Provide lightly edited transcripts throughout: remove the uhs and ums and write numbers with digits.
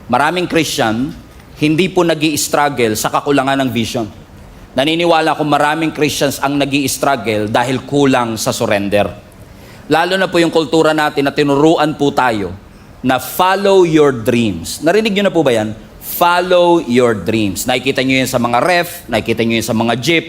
Maraming Christian, hindi po nag-i-struggle sa kakulangan ng vision. Naniniwala ko maraming Christians ang nag-i-struggle dahil kulang sa surrender. Lalo na po yung kultura natin na tinuruan po tayo na follow your dreams. Narinig nyo na po ba yan? Follow your dreams. Nakikita nyo yan sa mga ref, nakikita nyo yan sa mga jeep,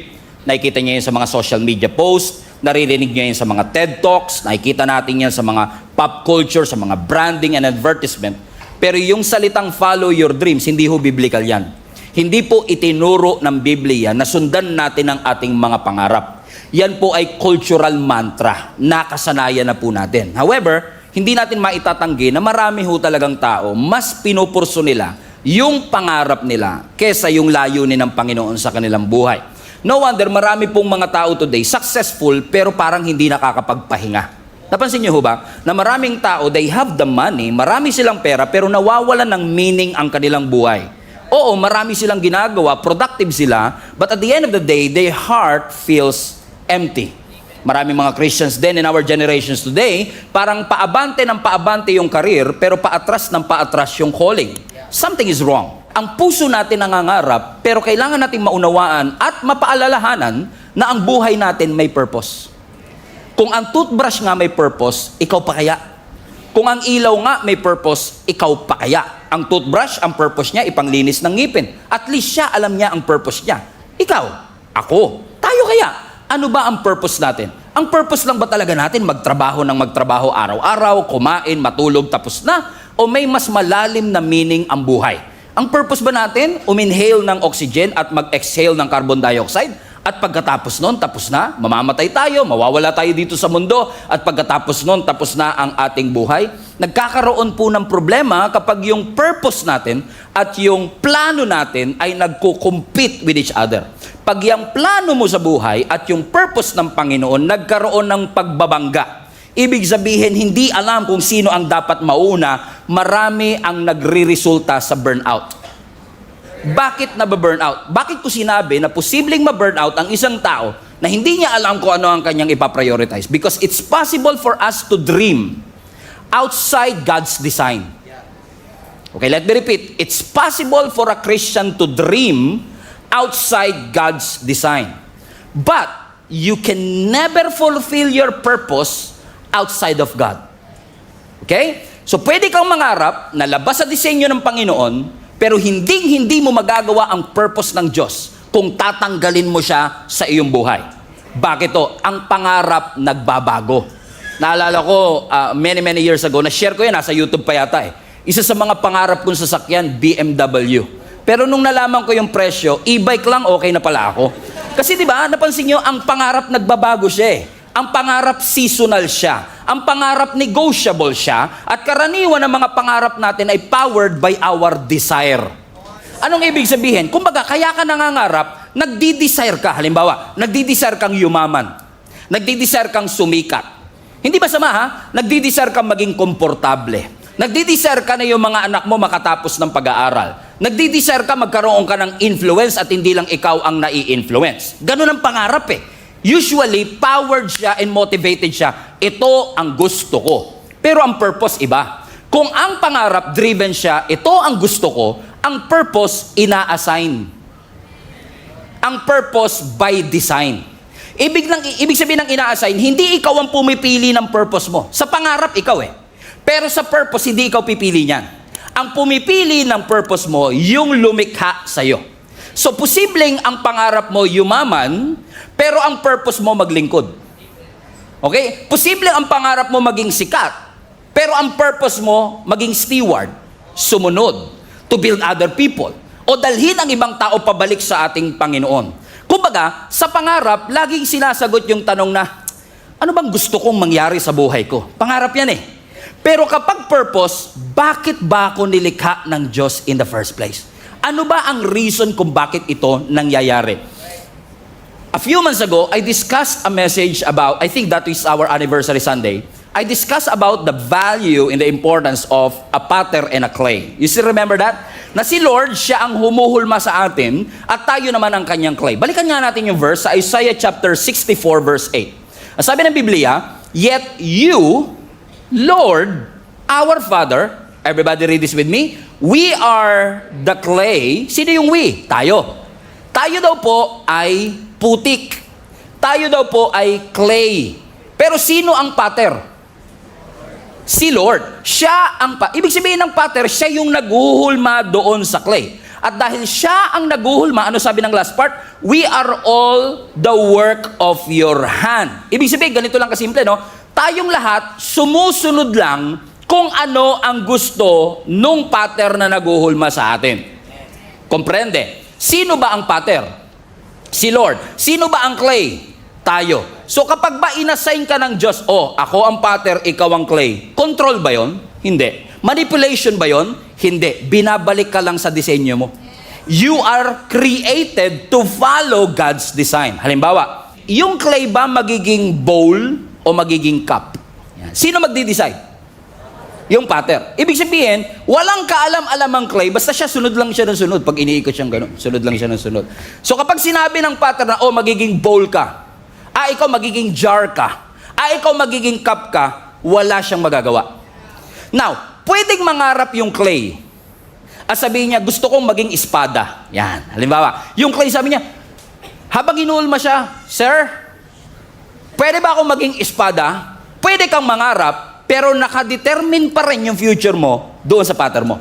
nakikita nyo yan sa mga social media posts, naririnig nyo yan sa mga TED Talks, nakikita natin yan sa mga pop culture, sa mga branding and advertisement. Pero yung salitang follow your dreams, hindi ho biblical yan. Hindi po itinuro ng Biblia na sundan natin ang ating mga pangarap. Yan po ay cultural mantra. Nakasanayan na po natin. However, hindi natin maitatanggi na marami ho talagang tao, mas pinupurso nila yung pangarap nila kesa yung layunin ng Panginoon sa kanilang buhay. No wonder, marami pong mga tao today successful pero parang hindi nakakapagpahinga. Napansin niyo ho ba na maraming tao, they have the money, marami silang pera pero nawawalan ng meaning ang kanilang buhay. Oo, marami silang ginagawa, productive sila, but at the end of the day, their heart feels empty. Maraming mga Christians din in our generations today, parang paabante ng paabante yung career, pero paatras ng paatras yung calling. Something is wrong. Ang puso natin nangangarap, pero kailangan nating maunawaan at mapaalalahanan na ang buhay natin may purpose. Kung ang toothbrush nga may purpose, ikaw pa kaya? Kung ang ilaw nga may purpose, ikaw pa kaya? Ang toothbrush, ang purpose niya, ipanglinis ng ngipin. At least siya, alam niya ang purpose niya. Ikaw, ako, tayo kaya? Ano ba ang purpose natin? Ang purpose lang ba talaga natin magtrabaho ng magtrabaho araw-araw, kumain, matulog, tapos na? O may mas malalim na meaning ang buhay? Ang purpose ba natin, uminhale ng oxygen at mag-exhale ng carbon dioxide? At pagkatapos nun, tapos na, mamamatay tayo, mawawala tayo dito sa mundo, at pagkatapos nun, tapos na ang ating buhay. Nagkakaroon po ng problema kapag yung purpose natin at yung plano natin ay nagko-compete with each other. Pag yung plano mo sa buhay at yung purpose ng Panginoon nagkaroon ng pagbabangga, ibig sabihin, hindi alam kung sino ang dapat mauna, marami ang nagre-resulta sa burnout. Bakit nababurnout? Bakit ko sinabi na posibleng ma-burnout ang isang tao na hindi niya alam kung ano ang kanyang ipaprioritize? Because it's possible for us to dream outside God's design. Okay, let me repeat. It's possible for a Christian to dream outside God's design. But you can never fulfill your purpose outside of God. Okay? So pwede kang mangarap na labas sa disenyo ng Panginoon, pero hindi mo magagawa ang purpose ng Diyos kung tatanggalin mo siya sa iyong buhay. Bakit to? Ang pangarap nagbabago. Naalala ko, many years ago, na-share ko yan, nasa YouTube pa yata eh. Isa sa mga pangarap kong sasakyan, BMW. Pero nung nalaman ko yung presyo, e-bike lang, okay na pala ako. Kasi di ba, napansin nyo, ang pangarap nagbabago siya eh. Ang pangarap seasonal siya. Ang pangarap negotiable siya. At karaniwan ng mga pangarap natin ay powered by our desire. Anong ibig sabihin? Kumbaga, kaya ka nangangarap, nagdi-desire ka. Halimbawa, nagdi-desire kang yumaman. Nagdi-desire kang sumikat. Hindi ba sama ha? Nagdi-desire kang maging komportable. Nagdi-desire ka na yung mga anak mo makatapos ng pag-aaral. Nagdi-desire ka magkaroon ka ng influence at hindi lang ikaw ang nai-influence. Ganun ang pangarap eh. Usually, powered siya and motivated siya. Ito ang gusto ko. Pero ang purpose iba. Kung ang pangarap driven siya, ito ang gusto ko, ang purpose ina-assign. Ang purpose by design. Ibig sabihin ng ina-assign, hindi ikaw ang pumipili ng purpose mo. Sa pangarap, ikaw eh. Pero sa purpose, hindi ikaw pipili niyan. Ang pumipili ng purpose mo, yung lumikha sa'yo. So, posibleng ang pangarap mo yumaman, pero ang purpose mo maglingkod. Okay? Posibleng ang pangarap mo maging sikat, pero ang purpose mo maging steward, sumunod, to build other people, o dalhin ang ibang tao pabalik sa ating Panginoon. Kumbaga, sa pangarap, laging sinasagot yung tanong na, ano bang gusto kong mangyari sa buhay ko? Pangarap yan eh. Pero kapag purpose, bakit ba ako nilikha ng Diyos in the first place? Ano ba ang reason kung bakit ito nangyayari? A few months ago, I discussed a message about, I think that is our anniversary Sunday, I discussed about the value and the importance of a potter and a clay. You still remember that? Na si Lord, siya ang humuhulma sa atin at tayo naman ang kanyang clay. Balikan nga natin yung verse sa Isaiah chapter 64 verse 8. Ang sabi ng Biblia, yet you, Lord, our Father, Everybody read this with me. We are the clay. Sino yung we? Tayo. Tayo daw po ay putik. Tayo daw po ay clay. Pero sino ang pattern? Si Lord. Siya ang ibig sabihin ng pattern, siya yung naghuhulma doon sa clay. At dahil siya ang naghuhulma, ano sabi ng last part? We are all the work of your hand. Ibig sabihin, ganito lang kasimple, no? Tayong lahat, sumusunod lang kung ano ang gusto nung pattern na naghuhulma sa atin. Komprende? Sino ba ang pattern? Si Lord. Sino ba ang clay? Tayo. So kapag ba inassign ka ng Diyos, ako ang pattern, ikaw ang clay, control ba yon? Hindi. Manipulation ba yon? Hindi. Binabalik ka lang sa disenyo mo. You are created to follow God's design. Halimbawa, yung clay ba magiging bowl o magiging cup? Sino magdi-decide? Yung pattern. Ibig sabihin, walang kaalam-alam ang clay, basta siya sunod lang siya ng sunod. Pag iniikot siyang gano'n, sunod lang siya ng sunod. So kapag sinabi ng pattern na, magiging bowl ka, ikaw magiging jar ka, ikaw magiging cup ka, wala siyang magagawa. Now, pwedeng mangarap yung clay. At sabihin niya, gusto kong maging espada. Yan. Halimbawa, yung clay sabi niya, habang inuulma siya, Sir, pwede ba akong maging espada? Pwede kang mangarap, pero nakadetermine pa rin yung future mo doon sa pattern mo.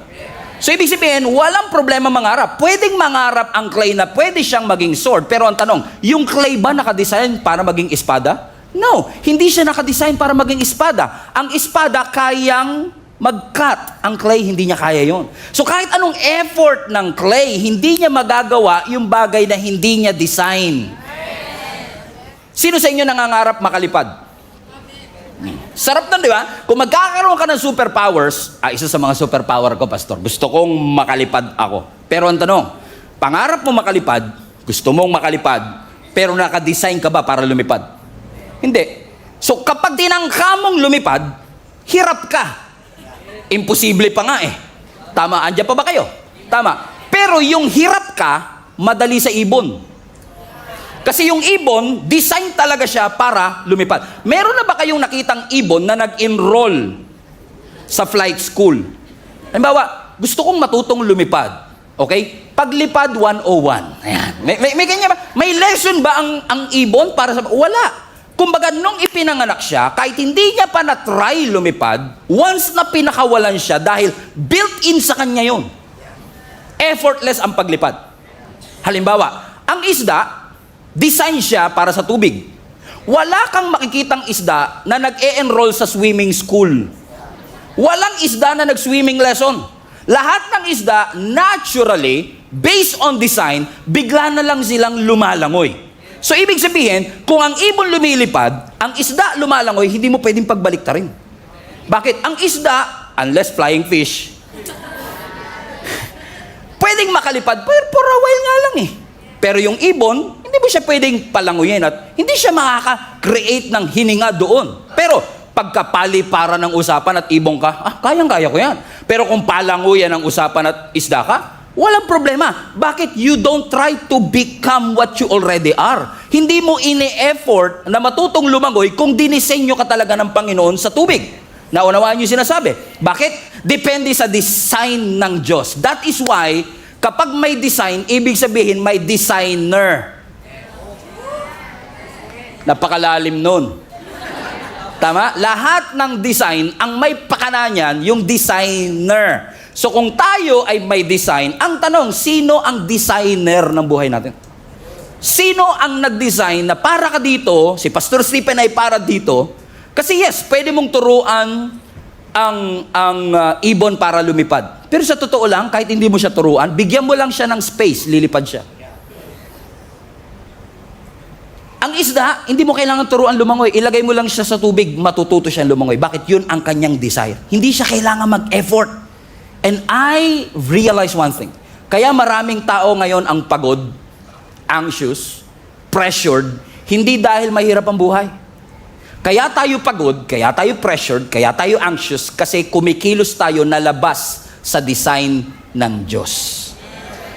So, ibig sabihin, walang problema mangarap. Pwedeng mangarap ang clay na pwede siyang maging sword. Pero ang tanong, yung clay ba nakadesign para maging espada? No, hindi siya nakadesign para maging espada. Ang espada kayang mag-cut. Ang clay, hindi niya kaya yon. So, kahit anong effort ng clay, hindi niya magagawa yung bagay na hindi niya design. Sino sa inyo nangangarap makalipad? Sarap nun, di ba? Kung magkakaroon ka ng superpowers, isa sa mga superpower ko, Pastor, gusto kong makalipad ako. Pero ang tanong, pangarap mo makalipad, gusto mong makalipad, pero nakadesign ka ba para lumipad? Hindi. So kapag tinangka mong lumipad, hirap ka. Imposible pa nga eh. Tama, andyan pa ba kayo? Tama. Pero yung hirap ka, madali sa ibon. Kasi yung ibon, design talaga siya para lumipad. Meron na ba kayong nakitang ibon na nag-enroll sa flight school? Halimbawa, gusto kong matutong lumipad. Okay? Paglipad 101. Ayan. May ganyan ba? May lesson ba ang ibon para sa... Wala. Kumbaga, nung ipinanganak siya, kahit hindi niya pa na-try lumipad, once na pinakawalan siya dahil built-in sa kanya yun. Effortless ang paglipad. Halimbawa, ang isda, design siya para sa tubig. Wala kang makikitang isda na nag-e-enroll sa swimming school. Walang isda na nag-swimming lesson. Lahat ng isda, naturally, based on design, bigla na lang silang lumalangoy. So, ibig sabihin, kung ang ibon lumilipad, ang isda lumalangoy, hindi mo pwedeng pagbaliktarin. Bakit? Ang isda, unless flying fish, pwedeng makalipad, pero for a while nga lang eh. Pero yung ibon, hindi mo siya pwedeng palanguyin at hindi siya makaka-create ng hininga doon. Pero pagkapaliparan ng usapan at ibong ka, kayang-kaya ko yan. Pero kung palanguyan ang usapan at isda ka, walang problema. Bakit? You don't try to become what you already are. Hindi mo ini-effort na matutong lumangoy kung dinisenyo ka talaga ng Panginoon sa tubig. Naunawaan niyo sinasabi. Bakit? Depende sa design ng Diyos. That is why, kapag may design, ibig sabihin may designer. Napakalalim nun. Tama? Lahat ng design, ang may pakana niyan, yung designer. So kung tayo ay may design, ang tanong, sino ang designer ng buhay natin? Sino ang nag-design na para ka dito, si Pastor Stephen ay para dito, kasi yes, pwede mong turuan ang ibon para lumipad. Pero sa totoo lang, kahit hindi mo siya turuan, bigyan mo lang siya ng space, lilipad siya. Ang isda, hindi mo kailangan turuan lumangoy. Ilagay mo lang siya sa tubig, matututo siya lumangoy. Bakit? Yun ang kanyang desire. Hindi siya kailangan mag-effort. And I realize one thing. Kaya maraming tao ngayon ang pagod, anxious, pressured, hindi dahil mahirap ang buhay. Kaya tayo pagod, kaya tayo pressured, kaya tayo anxious, kasi kumikilos tayo na labas sa design ng Diyos.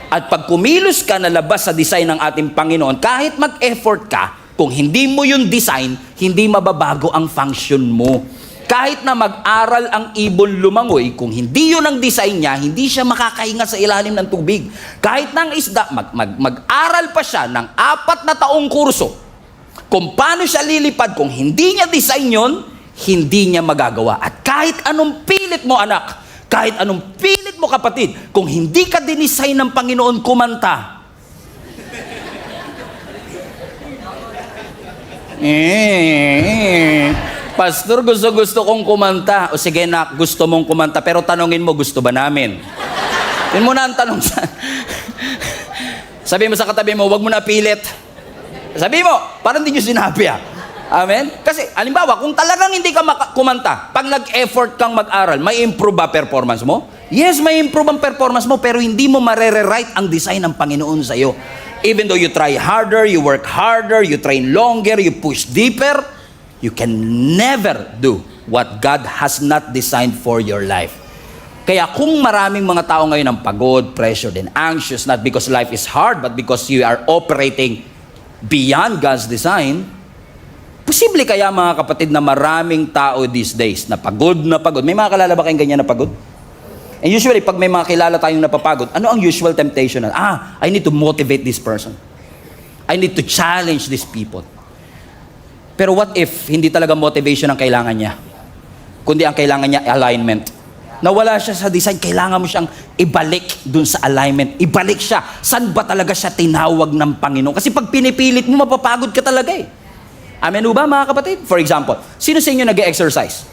At pag kumilos ka na labas sa design ng ating Panginoon, kahit mag-effort ka, kung hindi mo yung design, hindi mababago ang function mo. Kahit na mag-aral ang ibon lumangoy, kung hindi yun ang design niya, hindi siya makakahinga sa ilalim ng tubig. Kahit na ang isda, mag-aral pa siya ng 4 na taong kurso, kung paano siya lilipad, kung hindi niya design yun, hindi niya magagawa. At kahit anong pilit mo, anak, kahit anong pilit mo, kapatid, kung hindi ka dinesign ng Panginoon kumanta, Pastor, gusto kong kumanta. O sige na, gusto mong kumanta, pero tanungin mo, gusto ba namin? Yun muna ang tanong sa... Sabi mo sa katabi mo, wag mo na pilit. Sabi mo, parang hindi nyo sinabi Amen? Kasi, alimbawa, kung talagang hindi ka kumanta, pag nag-effort kang mag-aral, may improve ba performance mo? Yes, may improve ang performance mo, pero hindi mo marere-right ang design ng Panginoon sa iyo. Even though you try harder, you work harder, you train longer, you push deeper, you can never do what God has not designed for your life. Kaya kung maraming mga tao ngayon ang pagod, pressured, and anxious, not because life is hard, but because you are operating beyond God's design, posible kaya mga kapatid na maraming tao these days na pagod na pagod. May mga kalala ba kayong ganyan na pagod? And usually, pag may mga kilala tayong napapagod, ano ang usual temptation? I need to motivate this person. I need to challenge these people. Pero what if hindi talaga motivation ang kailangan niya? Kundi ang kailangan niya, alignment. Nawala siya sa design, kailangan mo siyang ibalik dun sa alignment. Ibalik siya. Saan ba talaga siya tinawag ng Panginoon? Kasi pag pinipilit mo, mapapagod ka talaga Amen ba mga kapatid? For example, sino sa inyo nag-exercise?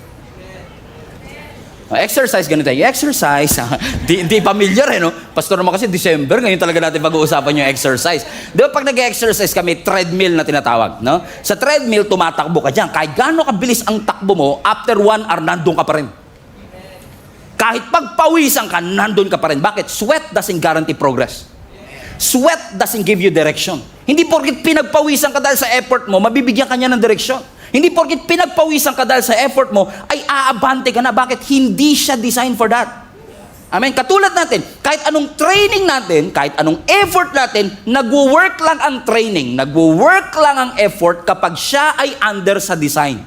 Exercise, ganito tayo. Exercise, di familiar no? Pastor naman kasi December, ngayon talaga natin pag-uusapan yung exercise. Di ba pag nag-exercise kami, treadmill na tinatawag, no? Sa treadmill, tumatakbo ka dyan. Kahit gaano kabilis ang takbo mo, after 1 hour, nandun ka pa rin. Kahit pagpawisan ka, nandun ka pa rin. Bakit? Sweat doesn't guarantee progress. Sweat doesn't give you direction. Hindi porket pinagpawisan ka dahil sa effort mo, mabibigyan ka niya ng direksyon. Hindi porket pinagpawisan ka dahil sa effort mo, ay aabante ka na. Bakit? Hindi siya designed for that. Amen? Katulad natin, kahit anong training natin, kahit anong effort natin, nagwo-work lang ang training, nagwo-work lang ang effort kapag siya ay under sa design.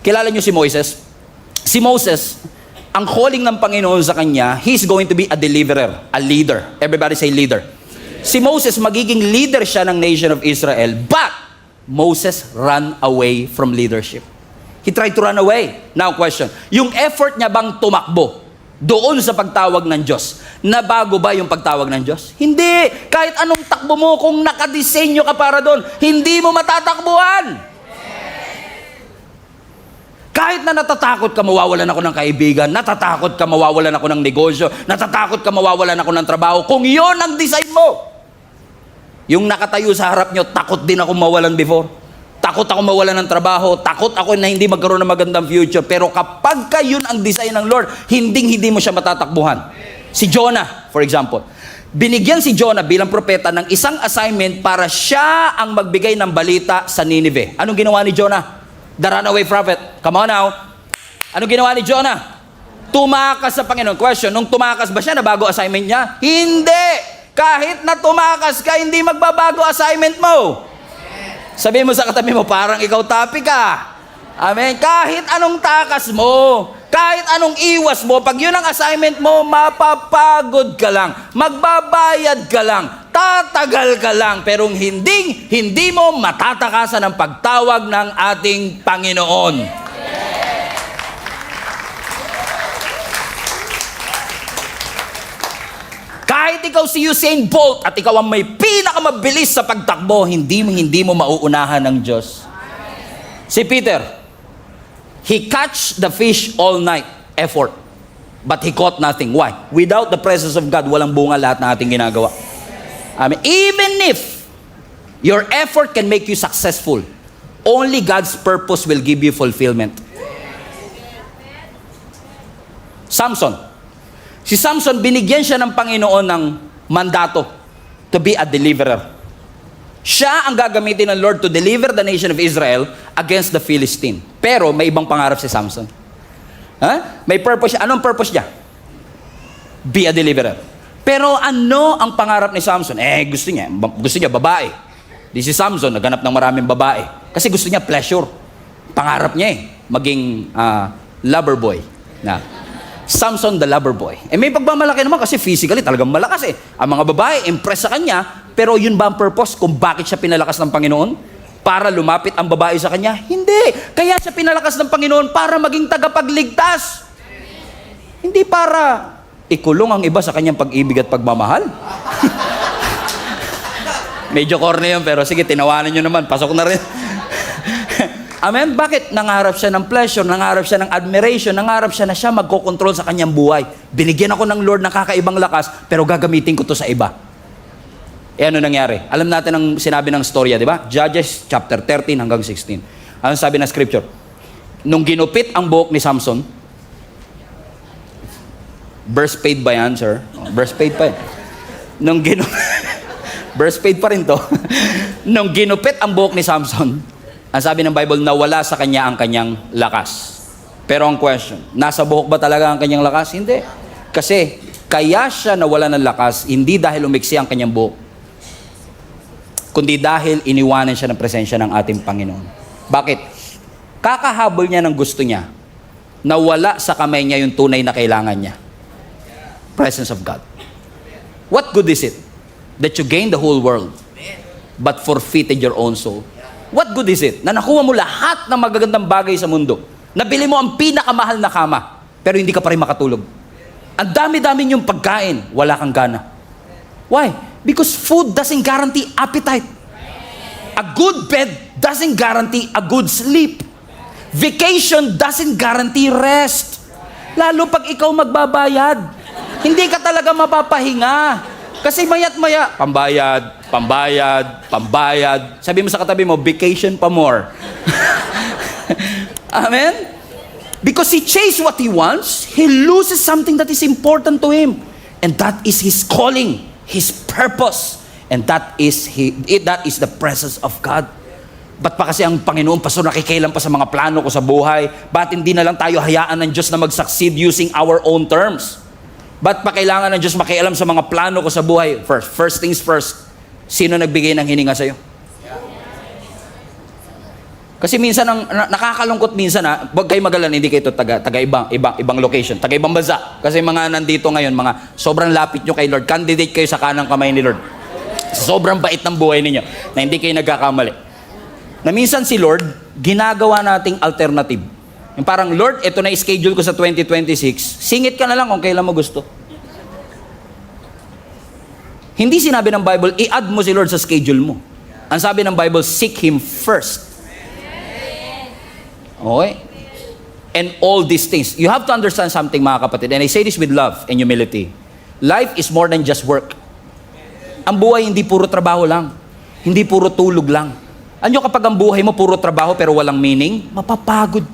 Kilala niyo si Moses? Si Moses, ang calling ng Panginoon sa kanya, he's going to be a deliverer, a leader. Everybody say leader. Si Moses, magiging leader siya ng nation of Israel, but Moses ran away from leadership. He tried to run away. Now question, yung effort niya bang tumakbo doon sa pagtawag ng Diyos, nabago ba yung pagtawag ng Diyos? Hindi. Kahit anong takbo mo, kung nakadisenyo ka para doon, hindi mo matatakbuhan. Kahit na natatakot ka mawawalan ako ng kaibigan, natatakot ka mawawalan ako ng negosyo, natatakot ka mawawalan ako ng trabaho, kung yon ang design mo. Yung nakatayo sa harap nyo, takot din ako mawalan before. Takot ako mawalan ng trabaho. Takot ako na hindi magkaroon ng magandang future. Pero kapag ka yun ang design ng Lord, hindi mo siya matatakbuhan. Si Jonah, for example. Binigyan si Jonah bilang propeta ng isang assignment para siya ang magbigay ng balita sa Nineveh. Anong ginawa ni Jonah? The runaway prophet. Come on now. Anong ginawa ni Jonah? Tumakas sa Panginoon. Question, nung tumakas ba siya, nabago assignment niya? Hindi! Kahit na tumakas ka, hindi magbabago assignment mo. Sabihin mo sa katabi mo, parang ikaw tapi ka. Amen? Kahit anong takas mo, kahit anong iwas mo, pag yun ang assignment mo, mapapagod ka lang, magbabayad ka lang, tatagal ka lang, pero hindi mo matatakasan ang pagtawag ng ating Panginoon. Kahit ikaw si Usain Bolt at ikaw ang may pinakamabilis sa pagtakbo, hindi mo mauunahan ng Diyos. Si Peter, he catch the fish all night, effort. But he caught nothing. Why? Without the presence of God, walang bunga lahat na ating ginagawa. Amen. Even if your effort can make you successful, only God's purpose will give you fulfillment. Samson. Si Samson, binigyan siya ng Panginoon ng mandato to be a deliverer. Siya ang gagamitin ng Lord to deliver the nation of Israel against the Philistine. Pero may ibang pangarap si Samson. May purpose siya. Anong purpose niya? Be a deliverer. Pero ano ang pangarap ni Samson? Gusto niya babae. Di si Samson, naghanap ng maraming babae. Kasi gusto niya pleasure. Pangarap niya maging lover boy. Na Samson the lover boy. May pagmamalaki naman kasi physically talagang malakas eh. Ang mga babae, impress sa kanya, pero yun ba ang purpose kung bakit siya pinalakas ng Panginoon? Para lumapit ang babae sa kanya? Hindi. Kaya siya pinalakas ng Panginoon para maging tagapagligtas. Hindi para ikulong ang iba sa kanyang pag-ibig at pagmamahal. Medyo corny yun, pero sige, tinawanan nyo naman. Pasok na rin. Amen? Bakit? Nangarap siya ng pleasure, nangarap siya ng admiration, nangarap siya na siya magkokontrol sa kanyang buhay. Binigyan ako ng Lord ng kakaibang lakas, pero gagamitin ko to sa iba. Ano nangyari? Alam natin ang sinabi ng storya, di ba? Judges chapter 13 hanggang 16. Ano sabi ng scripture? Nung ginupit ang buhok ni Samson, burst paid ba yan, sir? Burst paid pa yan. Burst paid pa rin to. Nung ginupit ang buhok ni Samson, ang sabi ng Bible, nawala sa kanya ang kanyang lakas. Pero ang question, nasa buhok ba talaga ang kanyang lakas? Hindi. Kasi, kaya siya nawala ng lakas, hindi dahil umiksi ang kanyang buhok, kundi dahil iniwanan siya ng presensya ng ating Panginoon. Bakit? Kakahabol niya ng gusto niya, nawala sa kamay niya yung tunay na kailangan niya. Presence of God. What good is it that you gain the whole world, but forfeited your own soul? What good is it na nakuha mo lahat ng magagandang bagay sa mundo? Nabili mo ang pinakamahal na kama, pero hindi ka pa rin makatulog. Ang dami-dami niyong pagkain, wala kang gana. Why? Because food doesn't guarantee appetite. A good bed doesn't guarantee a good sleep. Vacation doesn't guarantee rest. Lalo pag ikaw magbabayad, hindi ka talaga mapapahinga. Kasi maya't maya, pambayad. Sabi mo sa katabi mo, vacation pa more. Amen? Because he chases what he wants, he loses something that is important to him. And that is his calling, his purpose. And that is the presence of God. Ba't pa kasi ang Panginoon, Pastor, nakikialam pa sa mga plano ko sa buhay? Ba't hindi na lang tayo hayaan ng Diyos na mag-succeed using our own terms? Ba't pa kailangan ng Diyos makialam sa mga plano ko sa buhay? First things first, sino nagbigay ng hininga sa'yo? Kasi minsan, nakakalungkot minsan huwag kayo magalan, hindi kayo ibang location, taga ibang bansa. Kasi mga nandito ngayon, mga sobrang lapit nyo kay Lord, candidate kayo sa kanang kamay ni Lord. Sobrang bait ng buhay ninyo, na hindi kayo nagkakamali. Na minsan si Lord, ginagawa nating alternative. Yung parang, Lord, ito na schedule ko sa 2026, singit ka na lang kung kailan mo gusto. Hindi sinabi ng Bible, i-add mo si Lord sa schedule mo. Ang sabi ng Bible, seek Him first. Okay? And all these things. You have to understand something, mga kapatid, and I say this with love and humility. Life is more than just work. Ang buhay hindi puro trabaho lang. Hindi puro tulog lang. Ano kapag ang buhay mo puro trabaho pero walang meaning? Mapapagod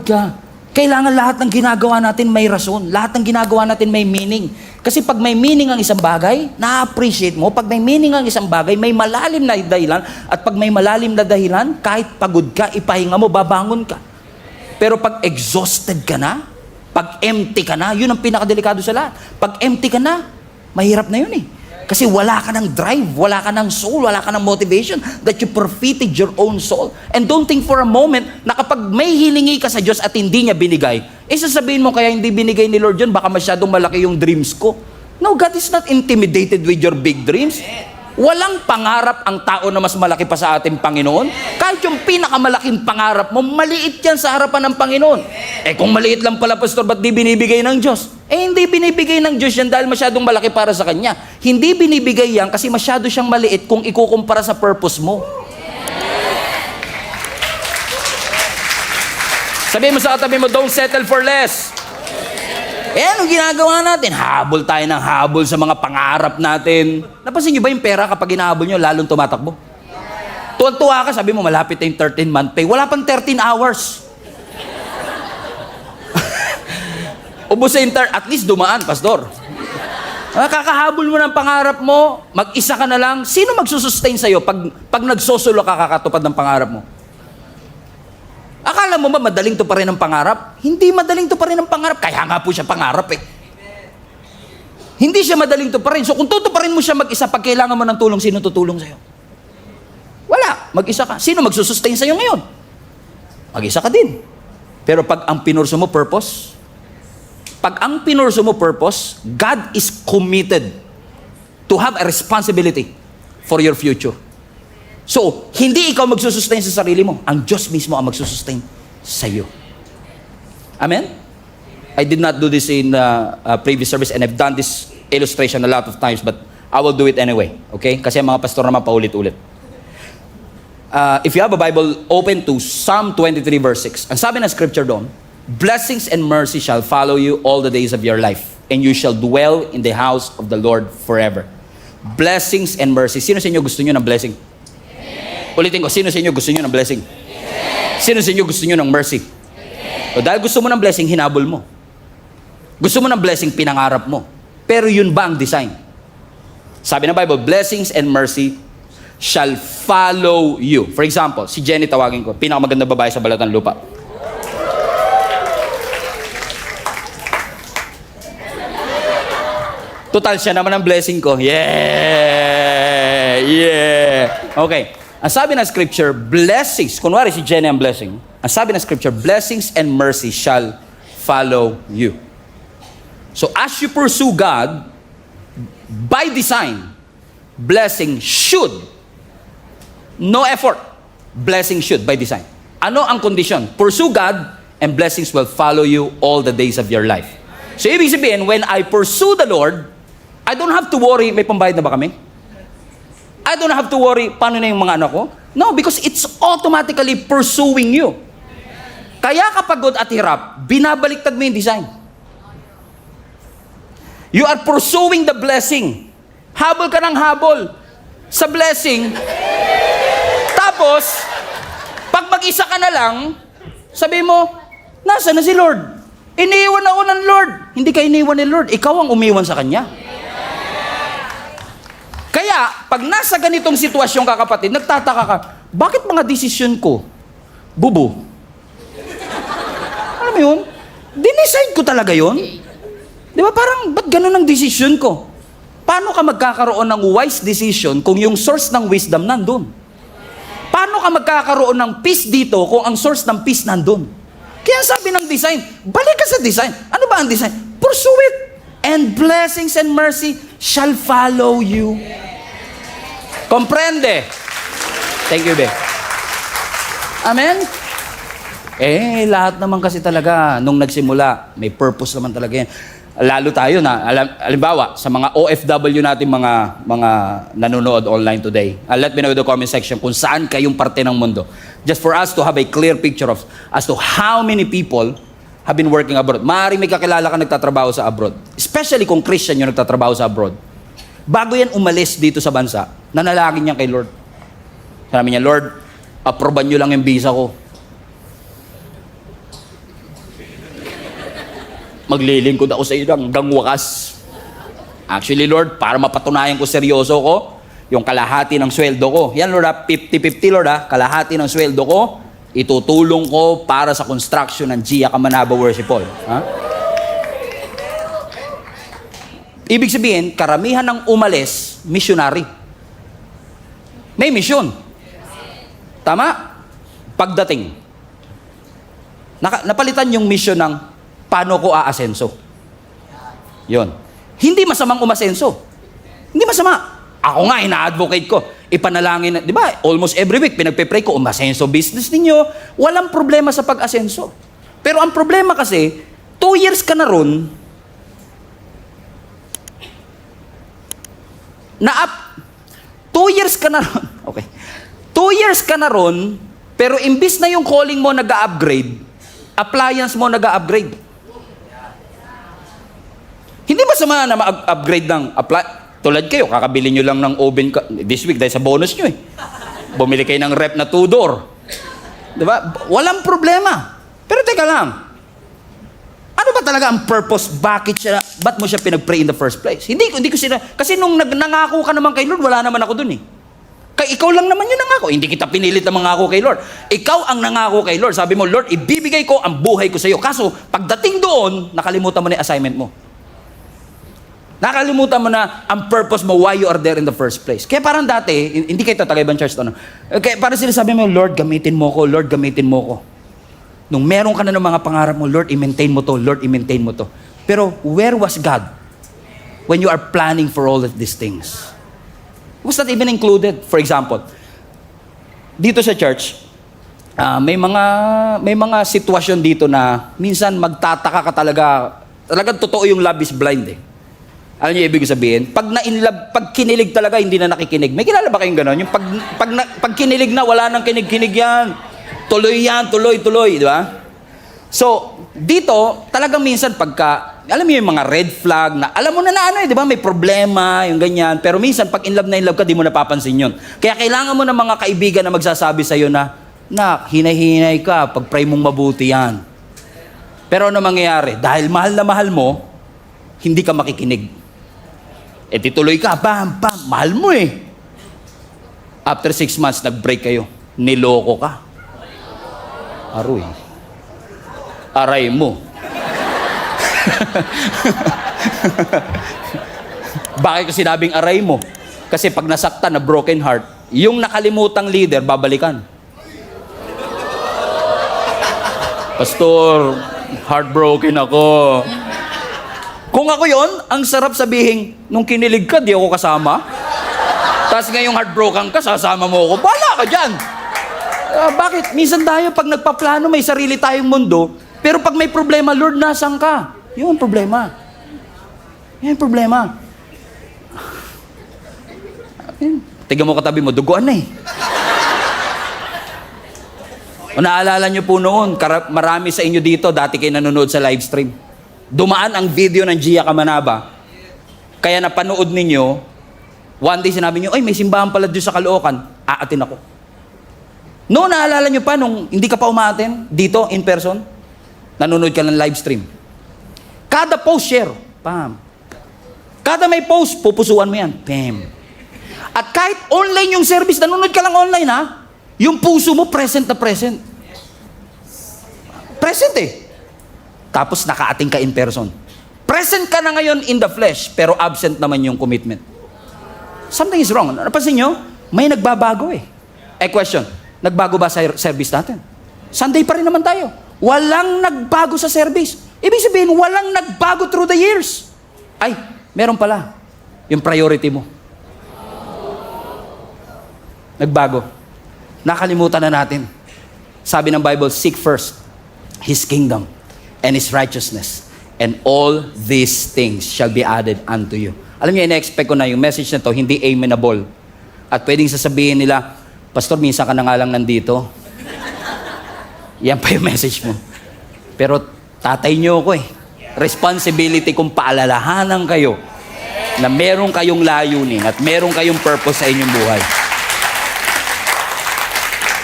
ka. Kailangan lahat ng ginagawa natin may rason. Lahat ng ginagawa natin may meaning. Kasi pag may meaning ang isang bagay, na-appreciate mo. Pag may meaning ang isang bagay, may malalim na dahilan. At pag may malalim na dahilan, kahit pagod ka, ipahinga mo, babangon ka. Pero pag exhausted ka na, pag empty ka na, yun ang pinakadelikado sa lahat. Pag empty ka na, mahirap na yun eh. Kasi wala ka ng drive, wala ka ng soul, wala ka ng motivation that you forfeited your own soul. And don't think for a moment na kapag may hiningi ka sa Diyos at hindi niya binigay, sasabihin mo kaya hindi binigay ni Lord yun, baka masyadong malaki yung dreams ko. No, God is not intimidated with your big dreams. Walang pangarap ang tao na mas malaki pa sa ating Panginoon. Kahit yung pinakamalaking pangarap mo, maliit yan sa harapan ng Panginoon. Kung maliit lang pala, Pastor, ba't di binibigay ng Diyos? Hindi binibigay ng Diyos yan dahil masyadong malaki para sa Kanya. Hindi binibigay yan kasi masyado siyang maliit kung ikukumpara sa purpose mo. Sabihin mo sa katabi mo, don't settle for less. Anong ginagawa natin? Habol tayo ng habol sa mga pangarap natin. Napansin nyo ba yung pera kapag hinahabol nyo, lalong tumatakbo? Tuwan-tuwa ka, sabi mo, malapit na yung 13-month pay. Wala pang 13 hours. Ubus at least dumaan, Pastor. Kakahabol mo ng pangarap mo, mag-isa ka na lang. Sino magsusustain sa'yo pag nagsosolo ka kakatupad ng pangarap mo? Akala mo ba madaling to pa rin ang pangarap? Hindi madaling to pa rin ang pangarap. Kaya nga po siya pangarap eh. Hindi siya madaling to pa rin. So kung tutuparin mo siya mag-isa, pag kailangan mo ng tulong, sino tutulong sa'yo? Wala. Mag-isa ka. Sino magsusustain sa'yo ngayon? mag-isa ka din. Pero pag ang pinurso mo purpose, God is committed to have a responsibility for your future. So, hindi ikaw magsusustain sa sarili mo. Ang Diyos mismo ang magsusustain sa iyo. Amen? I did not do this in previous service and I've done this illustration a lot of times, but I will do it anyway. Okay? Kasi ang mga pastor naman paulit-ulit. If you have a Bible, open to Psalm 23 verse 6. Ang sabi ng scripture doon, blessings and mercy shall follow you all the days of your life, and you shall dwell in the house of the Lord forever. Blessings and mercy. Sino sa inyo gusto nyo ng blessing? Ulitin ko, sino sa inyo gusto nyo ng blessing? Sino sa inyo gusto nyo ng mercy? O dahil gusto mo ng blessing, hinabol mo. Gusto mo ng blessing, pinangarap mo. Pero yun ba ang design? Sabi ng Bible, blessings and mercy shall follow you. For example, si Jenny tawagin ko, pinakamaganda babae sa balat ng lupa. Total, siya naman ang blessing ko. Yeah! Okay. Ang sabi ng scripture, blessings, kunwari si Jenny ang blessing, ang sabi ng scripture, blessings and mercy shall follow you. So as you pursue God, by design, blessing should, no effort, blessing should by design. Ano ang condition? Pursue God and blessings will follow you all the days of your life. So ibig sabihin, when I pursue the Lord, I don't have to worry, may pambayad na ba kami? I don't have to worry, paano na yung mga anak ko? No, because it's automatically pursuing you. Kaya kapag pagod at hirap, binabaliktad mo yung design. You are pursuing the blessing. Habol ka ng habol sa blessing. Tapos, pag mag-isa ka na lang, sabi mo, nasa na si Lord? Iniiwan ako ng Lord. Hindi ka iniiwan ni Lord. Ikaw ang umiwan sa Kanya. Kaya, pag nasa ganitong sitwasyon ka kapatid, nagtataka ka, bakit mga desisyon ko, bubo? Alam mo yun? Dinicide ko talaga yun. Di ba parang, ba't ganun ang desisyon ko? Paano ka magkakaroon ng wise decision kung yung source ng wisdom nandun? Paano ka magkakaroon ng peace dito kung ang source ng peace nandun? Kaya sabi ng design, balik ka sa design. Ano ba ang design? Pursue it. And blessings and mercy shall follow you. Comprende? Thank you, Be. Amen? Lahat naman kasi talaga, nung nagsimula, may purpose naman talaga yan. Lalo tayo na, halimbawa, sa mga OFW natin, mga nanonood online today, let me know in the comment section kung saan kayong parte ng mundo. Just for us to have a clear picture of as to how many people have been working abroad. Maaaring may kakilala ka nagtatrabaho sa abroad. Especially kung Christian yung nagtatrabaho sa abroad. Bago yan umalis dito sa bansa, nanalangin niya kay Lord. Sabi niya, Lord, aproban niyo lang yung visa ko. Maglilingkod ako sa iyo hanggang wakas. Actually, Lord, para mapatunayan ko seryoso ko, yung kalahati ng sweldo ko. Yan, Lord, 50-50, Lord, kalahati ng sweldo ko, itutulong ko para sa construction ng Gia Kamanaba Worship Hall. Ha? Ibig sabihin, karamihan ng umalis, missionary. May mission. Tama? Pagdating. Napalitan yung mission ng paano ko aasenso. Yon. Hindi masamang umasenso. Hindi masama. Ako nga, ina-advocate ko. Ipanalangin, di ba? Almost every week, pinagpe-pray ko, umasenso business ninyo. Walang problema sa pag-asenso. Pero ang problema kasi, 2 years ka na ron, 2 years ka na ron, okay. 2 years ka na ron, pero imbis na yung calling mo nag-upgrade, appliance mo nag-upgrade. Hindi masama na ma-upgrade ng tulad kayo, kakabili nyo lang ng oven this week dahil sa bonus nyo eh. Bumili kayo ng rep na 2-door. Diba? Walang problema. Pero teka lang, ano ba talaga ang purpose? Ba't mo siya pinag-pray in the first place? Hindi ko sila, kasi nung nangako ka naman kay Lord, wala naman ako dun eh. Kaya ikaw lang naman yung nangako. Hindi kita pinilit na mangako kay Lord. Ikaw ang nangako kay Lord. Sabi mo, Lord, ibibigay ko ang buhay ko sa iyo. Kaso, pagdating doon, nakalimutan mo na yung assignment mo. Nakalimutan mo na ang purpose mo, why you are there in the first place. Kaya parang dati, hindi kayo taga-ibang church to, no? Kaya parang sila sabi mo, Lord, gamitin mo ko, Lord, gamitin mo ko. Nung meron ka na ng mga pangarap mo, Lord, i-maintain mo to, Lord, i-maintain mo to. Pero where was God when you are planning for all of these things? Was not even included. For example, dito sa church, may mga sitwasyon dito na minsan magtataka ka talaga. Talagang totoo yung love is blind eh. Alam niyo ibig sabihin? Pag kinilig talaga, hindi na nakikinig. May kilala ba kayong gano'n? Yung pag kinilig na, wala nang kinig-kinig yan. Tuloy yan, tuloy, di ba? So, dito, talagang minsan alam mo yung mga red flag na, alam mo na di ba, may problema, yung ganyan. Pero minsan, pag in love ka, di mo napapansin yun. Kaya kailangan mo ng mga kaibigan na magsasabi sa'yo na, hinay-hinay ka, pag-pray mong mabuti yan. Pero ano mangyayari? Dahil mahal na mahal mo, hindi ka makikinig. E tituloy ka, bam, mahal mo eh. After 6 months, nag-break kayo. Niloko ka. Aroy. Aray mo. Bakit ko sinabing aray mo? Kasi pag nasaktan na broken heart, yung nakalimutang leader, babalikan. Pastor, heartbroken ako. Kung ako yon, ang sarap sabihin, nung kinilig ka, di ako kasama. Tapos ngayong heartbroken ka, sasama mo ako. Bahala ka dyan. Bakit? Minsan tayo, pag nagpaplano, may sarili tayong mundo, pero pag may problema, Lord, nasan ka? Yun ang problema. Yan ang problema. Tignan mo katabi mo, duguan na eh. O naalala nyo po noon, marami sa inyo dito, dati kayo nanonood sa live stream. Dumaan ang video ng Gia Kamanaba. Kaya napanood ninyo, one day sinabi nyo, ay may simbahan pala doon sa Caloocan, aatin ako. No, naalala nyo pa nung hindi ka pa umaatin dito in person, nanonood ka ng live stream. Kada post share, pam. Kada may post, pupusuan mo yan, pam. At kahit online yung service, nanonood ka lang online ha, yung puso mo present na present. Present eh. Tapos nakaating ka in person. Present ka na ngayon in the flesh, pero absent naman yung commitment. Something is wrong. Napansin nyo? May nagbabago eh. Question, nagbago ba sa service natin? Sunday pa rin naman tayo. Walang nagbago sa service. Ibig sabihin, walang nagbago through the years. Ay, meron pala. Yung priority mo. Nagbago. Nakalimutan na natin. Sabi ng Bible, seek first His kingdom and His righteousness, and all these things shall be added unto you. Alam niyo, ina-expect ko na yung message na to, hindi amenable. At pwedeng sasabihin nila, Pastor, minsan ka na nga lang nandito. Yan pa yung message mo. Pero tatay niyo ako eh. Responsibility kong paalalahanan kayo na meron kayong layunin at meron kayong purpose sa inyong buhay.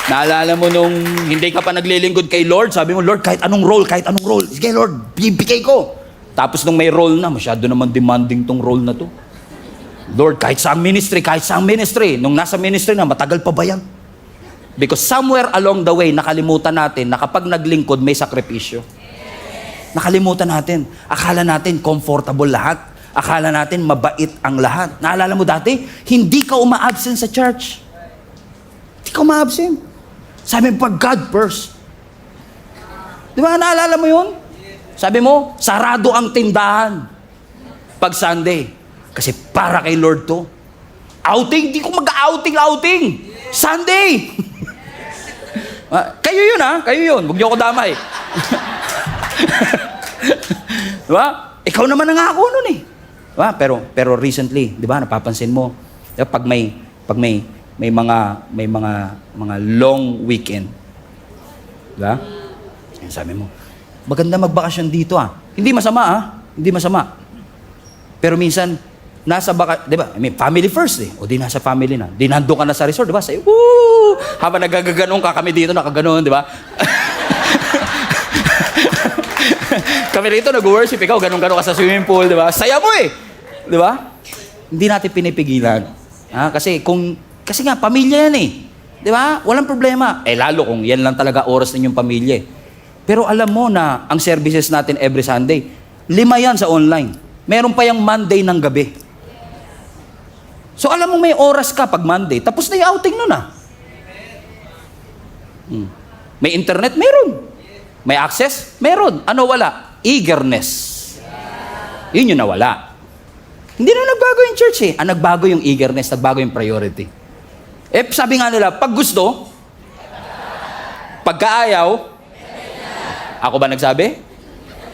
Naalala mo nung hindi ka pa naglilingkod kay Lord, sabi mo, Lord, kahit anong role, sige Lord, bibigay ko. Tapos nung may role na, masyado naman demanding tong role na to. Lord, kahit saang ministry, nung nasa ministry na, matagal pa ba yan? Because somewhere along the way, nakalimutan natin na kapag naglingkod, may sakripisyo. Nakalimutan natin. Akala natin comfortable lahat. Akala natin mabait ang lahat. Naalala mo dati, hindi ka uma-absent sa church. Hindi ka uma-absent. Sabi mo, pag God first. Di ba, naalala mo yun? Sabi mo, sarado ang tindahan pag Sunday. Kasi para kay Lord to. Outing, di ko mag-outing. Sunday! Kayo yun ha, kayo yun. Huwag niyo ako damay. Di ba? Ikaw naman ang ako nun eh. Diba? Pero recently, di ba, napapansin mo, diba, pag may mga long weekend. Diba? Sabi mo, maganda magbakasyon dito ah. Hindi masama. Pero minsan, di ba, family first eh. O di nasa family na. Di nandun ka na sa resort, di ba? Say, woo! Habang nagagaganong ka, kami dito nakaganon, di ba? Kami rito nag-worship, ikaw ganun-ganun ka sa swimming pool, di ba? Saya mo eh! Di ba? Hindi natin pinipigilan. Kasi nga, pamilya yan eh. Di ba? Walang problema. Lalo kung yan lang talaga oras ninyong pamilya eh. Pero alam mo na ang services natin every Sunday, 5 yan sa online. Meron pa yung Monday ng gabi. So alam mo may oras ka pag Monday, tapos na yung outing nun ah. May internet? Meron. May access? Meron. Ano wala? Eagerness. Yun yung nawala. Hindi na nagbago yung church eh. Ang nagbago yung eagerness, nagbago yung priority. Sabi nga nila, pag gusto, pagkaayaw, ako ba nagsabi?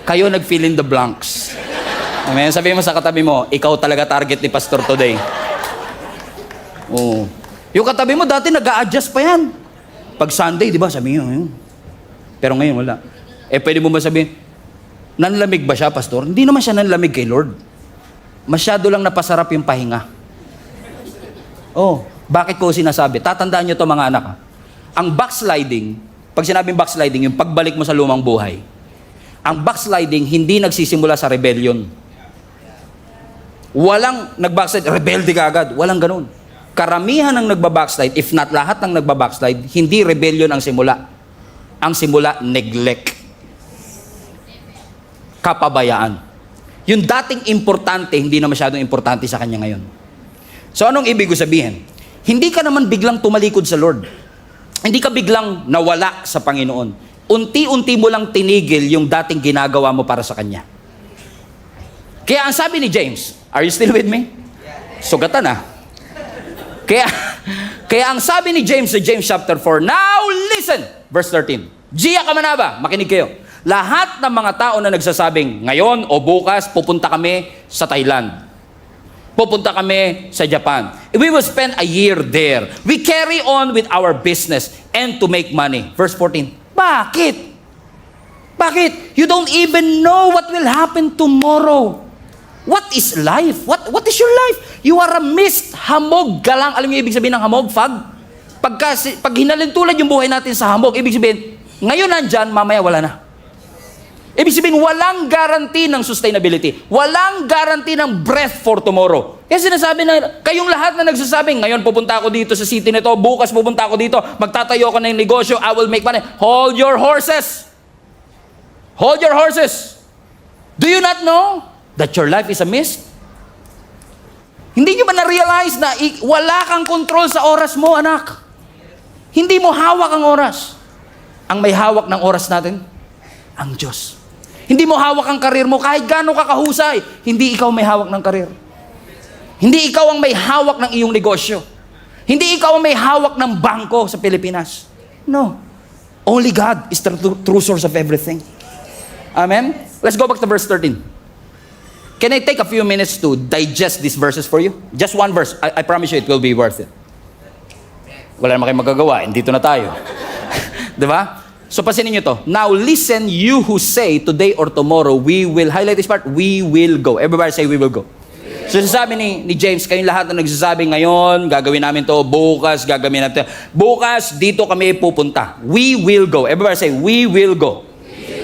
Kayo nag-fill in the blanks. Amen? Sabi mo sa katabi mo, ikaw talaga target ni Pastor today. Oo. Yung katabi mo, dati nag-a-adjust pa yan. Pag Sunday, di ba, sabi niyo, yun. Pero ngayon, wala. Pwede mo ba sabihin, nanlamig ba siya, Pastor? Hindi naman siya nanlamig kay Lord. Masyado lang napasarap yung pahinga. Oh, bakit ko sinasabi? Tatandaan nyo to mga anak. Ha? Ang backsliding, pag sinabing backsliding, yung pagbalik mo sa lumang buhay, ang backsliding hindi nagsisimula sa rebellion. Walang nag-backslide, rebelde ka agad. Walang ganun. Karamihan ng nagba-backslide, if not lahat ng nagba-backslide, hindi rebellion ang simula. Ang simula, neglect. Kapabayaan. Yung dating importante, hindi na masyadong importante sa kanya ngayon. So anong ibig ko sabihin? Hindi ka naman biglang tumalikod sa Lord. Hindi ka biglang nawala sa Panginoon. Unti-unti mo lang tinigil yung dating ginagawa mo para sa Kanya. Kaya ang sabi ni James, are you still with me? Sugatan ah. Kaya ang sabi ni James sa James chapter 4, now listen, verse 13. Giya ka manaba, makinig kayo. Lahat ng mga tao na nagsasabing, ngayon o bukas, pupunta kami sa Thailand. Pupunta kami sa Japan. We will spend a year there. We carry on with our business and to make money. Verse 14. Bakit? Bakit? You don't even know what will happen tomorrow. What is life? What is your life? You are a mist, hamog, galang. Alam niyo ibig sabihin ng hamog, fog? Pag hinalintulad yung buhay natin sa hamog, ibig sabihin, ngayon nandyan, mamaya wala na. Ibig sabihin, walang guarantee ng sustainability. Walang guarantee ng breath for tomorrow. Kaya sinasabi na, kayong lahat na nagsasabing, ngayon pupunta ako dito sa city nito, bukas pupunta ako dito, magtatayo ako ng negosyo, I will make money. Hold your horses. Hold your horses. Do you not know that your life is a mist? Hindi nyo ba na-realize na wala kang control sa oras mo, anak? Hindi mo hawak ang oras. Ang may hawak ng oras natin, ang Diyos. Hindi mo hawak ang karir mo kahit gaano ka kahusay. Hindi ikaw may hawak ng karir. Hindi ikaw ang may hawak ng iyong negosyo. Hindi ikaw ang may hawak ng bangko sa Pilipinas. No. Only God is the true source of everything. Amen? Let's go back to verse 13. Can I take a few minutes to digest these verses for you? Just one verse. I promise you it will be worth it. Wala naman kayo magagawa. Dito na tayo. Diba? So pasinin nyo to. Now listen, you who say today or tomorrow, we will, highlight this part, we will go. Everybody say we will go. So sasabi ni James, kayong lahat na nagsasabi ngayon, gagawin namin to, bukas, gagawin natin to. Bukas, dito kami pupunta. We will go. Everybody say, we will go.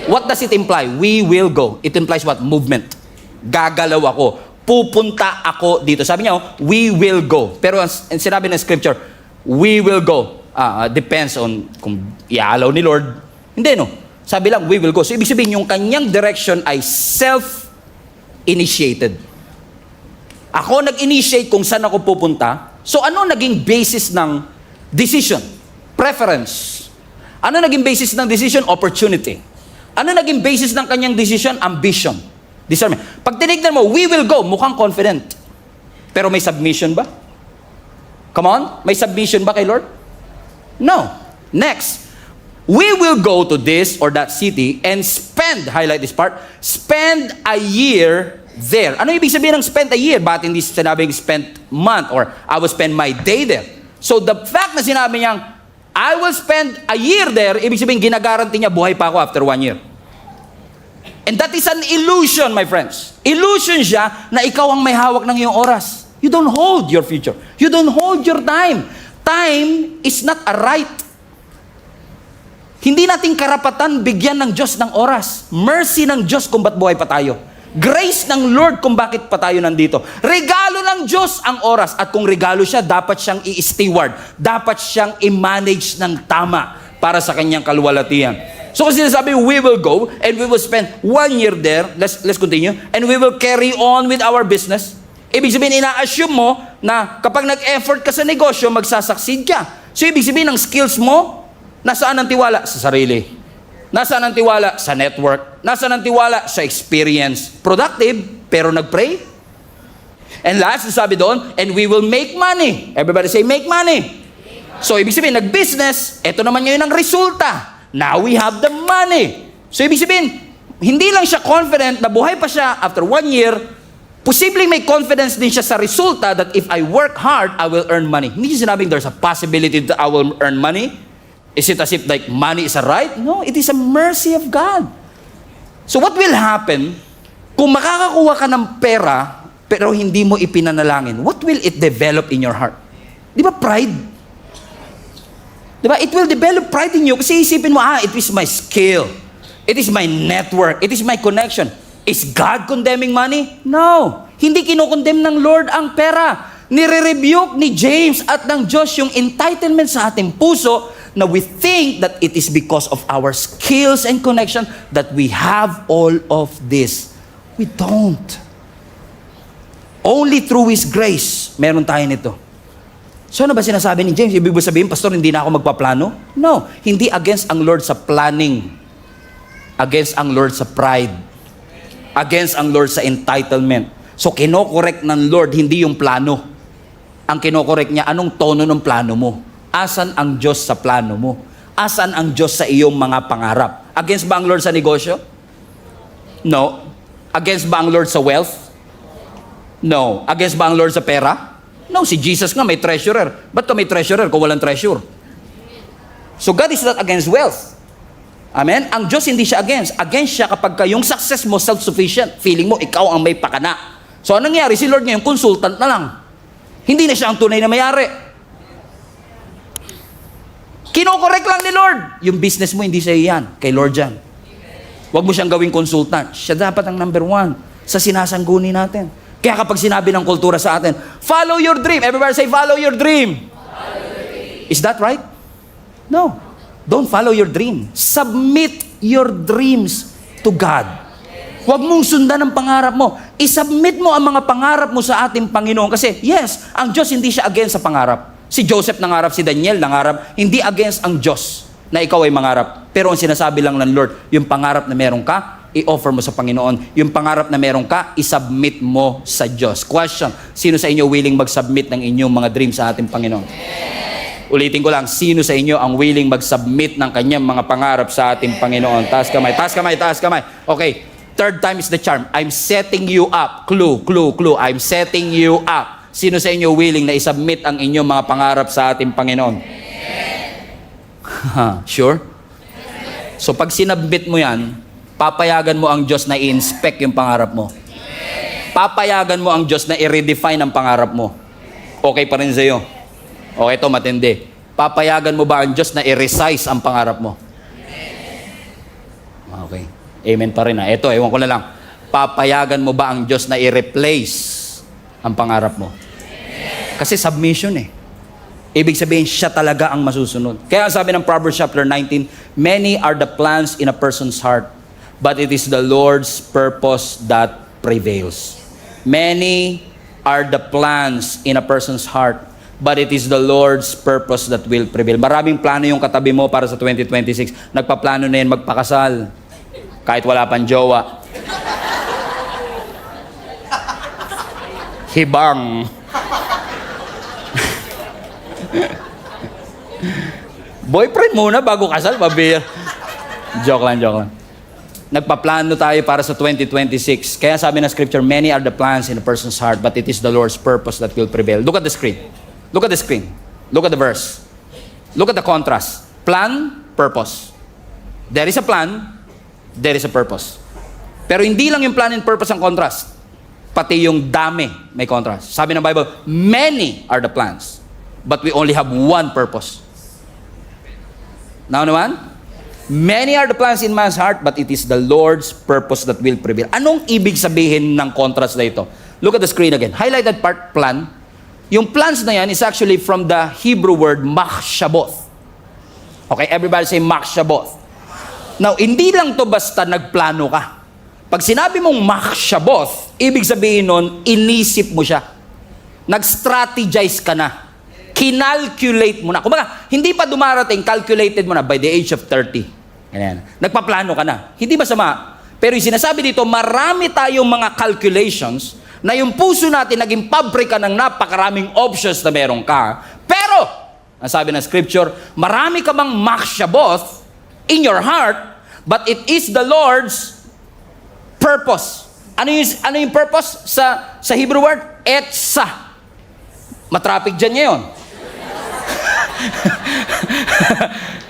What does it imply? We will go. It implies what? Movement. Gagalaw ako. Pupunta ako dito. Sabi niya, we will go. Pero ang sinabi ng scripture, we will go. Depends on kung iaalaw ni Lord. Hindi, no? Sabi lang, we will go. So, ibig sabihin, yung kanyang direction ay self-initiated. Ako nag-initiate kung saan ako pupunta. So, ano naging basis ng decision? Preference. Ano naging basis ng decision? Opportunity. Ano naging basis ng kanyang decision? Ambition. Discernment. Pag tinignan mo, we will go, mukhang confident. Pero may submission ba? Come on? May submission ba kay Lord? No. Next, we will go to this or that city and spend, highlight this part, spend a year there. Ano ibig sabihin ng spend a year? Bakit hindi sinabing spend month or I will spend my day there? So the fact na sinabi niyang, I will spend a year there, ibig sabihin ginagaranti niya buhay pa ako after 1 year. And that is an illusion, my friends. Illusion siya na ikaw ang may hawak ng iyong oras. You don't hold your future. You don't hold your time. Time is not a right. Hindi nating karapatan bigyan ng Diyos ng oras. Mercy ng Diyos kung ba't buhay pa tayo. Grace ng Lord kung bakit pa tayo nandito. Regalo ng Diyos ang oras. At kung regalo siya, dapat siyang i-steward. Dapat siyang i-manage ng tama para sa kanyang kaluwalhatian. So kasi sinasabi, we will go and we will spend 1 year there. Let's continue. And we will carry on with our business. Ibig sabihin, ina-assume mo na kapag nag-effort ka sa negosyo, magsasucceed ka. So ibig sabihin, ang skills mo, nasaan ang tiwala? Sa sarili. Nasaan ang tiwala? Sa network. Nasaan ang tiwala? Sa experience. Productive, pero nag-pray. And last, sabi doon, and we will make money. Everybody say, make money. So, ibig sabihin, nag-business, ito naman ngayon ang resulta. Now we have the money. So, ibig sabihin, hindi lang siya confident na buhay pa siya after 1 year, posibleng may confidence din siya sa resulta that if I work hard, I will earn money. Hindi siya sinabing there's a possibility that I will earn money. Is it as if like money is a right? No, it is a mercy of God. So what will happen kung makakakuha ka ng pera pero hindi mo ipinanalangin? What will it develop in your heart? Di ba pride? Di ba? It will develop pride in you kasi isipin mo, it is my skill. It is my network. It is my connection. Is God condemning money? No. Hindi kinokondemn ng Lord ang pera. Nire-rebuke ni James at ng Diyos yung entitlement sa ating puso na we think that it is because of our skills and connection that we have all of this. We don't. Only through His grace, meron tayo nito. So ano ba sinasabi ni James? Ibig sabihin, Pastor, hindi na ako magpaplano? No. Hindi against ang Lord sa planning. Against ang Lord sa pride. Against ang Lord sa entitlement. So kinokorek ng Lord, hindi yung plano. Ang kinokorek niya, anong tono ng plano mo? Asan ang Diyos sa plano mo? Asan ang Diyos sa iyong mga pangarap? Against ba ang Lord sa negosyo? No. Against ba ang Lord sa wealth? No. Against ba ang Lord sa pera? No. Si Jesus nga may treasurer. Ba't ka may treasurer kung walang treasure? So God is not against wealth. Amen? Ang Diyos hindi siya against. Against siya kapag yung success mo self-sufficient. Feeling mo, ikaw ang may pakana. So anong nangyari? Si Lord ngayon, consultant na lang. Hindi na siya ang tunay na may-ari. Kinokorek lang ni Lord. Yung business mo, hindi sa iyan. Kay Lord yan. Huwag mo siyang gawing consultant. Siya dapat ang number 1 sa sinasangguni natin. Kaya kapag sinabi ng kultura sa atin, follow your dream. Everybody say, follow your dream. Follow your dream. Is that right? No. Don't follow your dream. Submit your dreams to God. Huwag mong sundan ang pangarap mo. I-submit mo ang mga pangarap mo sa ating Panginoon. Kasi, yes, ang Diyos hindi siya against sa pangarap. Si Joseph nangarap, si Daniel nangarap. Hindi against ang Diyos na ikaw ay mangarap. Pero ang sinasabi lang ng Lord, yung pangarap na meron ka, i-offer mo sa Panginoon. Yung pangarap na meron ka, i-submit mo sa Diyos. Question, sino sa inyo willing mag-submit ng inyong mga dreams sa ating Panginoon? Ulitin ko lang, sino sa inyo ang willing mag-submit ng kanyang mga pangarap sa ating Panginoon? Taas kamay, taas kamay, taas kamay. Okay, third time is the charm. I'm setting you up. Clue. I'm setting you up. Sino sa inyo willing na isubmit ang inyong mga pangarap sa ating Panginoon? Sure? So pag sinubmit mo yan, papayagan mo ang Diyos na i-inspect yung pangarap mo. Papayagan mo ang Diyos na i-redefine ang pangarap mo. Okay pa rin sa'yo. Okay, ito matindi. Papayagan mo ba ang Diyos na i-resize ang pangarap mo? Okay. Amen pa rin ha. Ito, ewan ko na lang. Papayagan mo ba ang Diyos na i-replace ang pangarap mo? Kasi submission eh. Ibig sabihin, siya talaga ang masusunod. Kaya sabi ng Proverbs chapter 19, many are the plans in a person's heart, but it is the Lord's purpose that prevails. Many are the plans in a person's heart, but it is the Lord's purpose that will prevail. Maraming plano yung katabi mo para sa 2026. Nagpaplano na yan magpakasal. Kahit wala pang jowa. Hibang. Boyfriend muna bago kasal, mabir. Joke lang. Nagpaplano tayo para sa 2026. Kaya sabi ng scripture, many are the plans in a person's heart, but it is the Lord's purpose that will prevail. Look at the screen. Look at the screen. Look at the verse. Look at the contrast. Plan, purpose. There is a plan, there is a purpose. Pero hindi lang yung plan and purpose ang contrast. Pati yung dami may contrast. Sabi ng Bible, many are the plans, but we only have one purpose. Now naman, many are the plans in man's heart, but it is the Lord's purpose that will prevail. Anong ibig sabihin ng contrast na ito? Look at the screen again. Highlight that part, plan. Yung plans na yan is actually from the Hebrew word machshaboth. Okay, everybody say machshaboth. Now, hindi lang to basta nagplano ka. Pag sinabi mong machshaboth, ibig sabihin nun, inisip mo siya. Nag-strategize ka na. Kinalculate mo na. Kumbaga, hindi pa dumarating, calculated mo na by the age of 30. Ganyan. Nagpaplano ka na. Hindi masama. Pero yung sinasabi dito, marami tayong mga calculations na yung puso natin naging pabrika ng napakaraming options na meron ka. Pero, ang sabi ng scripture, marami ka bang makshaboth in your heart, but it is the Lord's purpose. Ano yung purpose sa Hebrew word? Etsa. Matraffic dyan ngayon.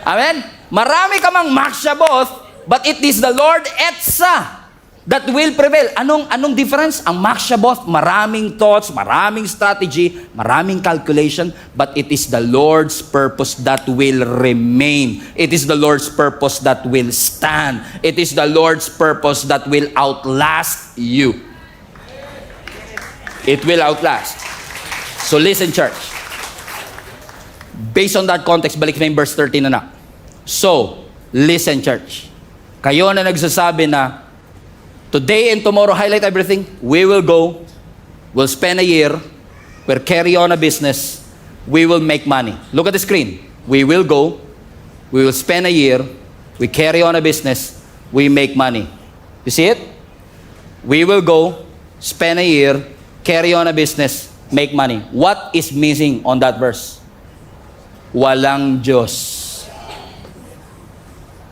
Amen? Marami ka mang makshaboth, but it is the Lord Etsa that will prevail. Anong difference? Ang makshaboth, maraming thoughts, maraming strategy, maraming calculation, but it is the Lord's purpose that will remain. It is the Lord's purpose that will stand. It is the Lord's purpose that will outlast you. It will outlast. So listen, church. Based on that context, balik na yung verse 13 na. So, listen, church. Kayo na nagsasabi na, today and tomorrow, highlight everything. We will go. We'll spend a year. We'll carry on a business. We will make money. Look at the screen. We will go. We will spend a year. We carry on a business. We make money. You see it? We will go, spend a year, carry on a business, make money. What is missing on that verse? Walang Diyos.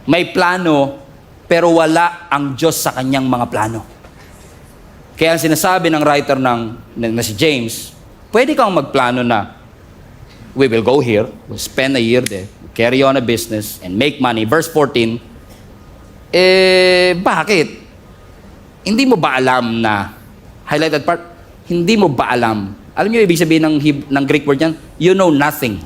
May plano, pero wala ang Diyos sa kanyang mga plano. Kaya ang sinasabi ng writer na si James, pwede kang magplano na, we will go here, we'll spend a year there, carry on a business, and make money. Verse 14, bakit? Hindi mo ba alam na, highlighted part, hindi mo ba alam? Alam niyo ibig sabihin ng Greek word yan? You know nothing.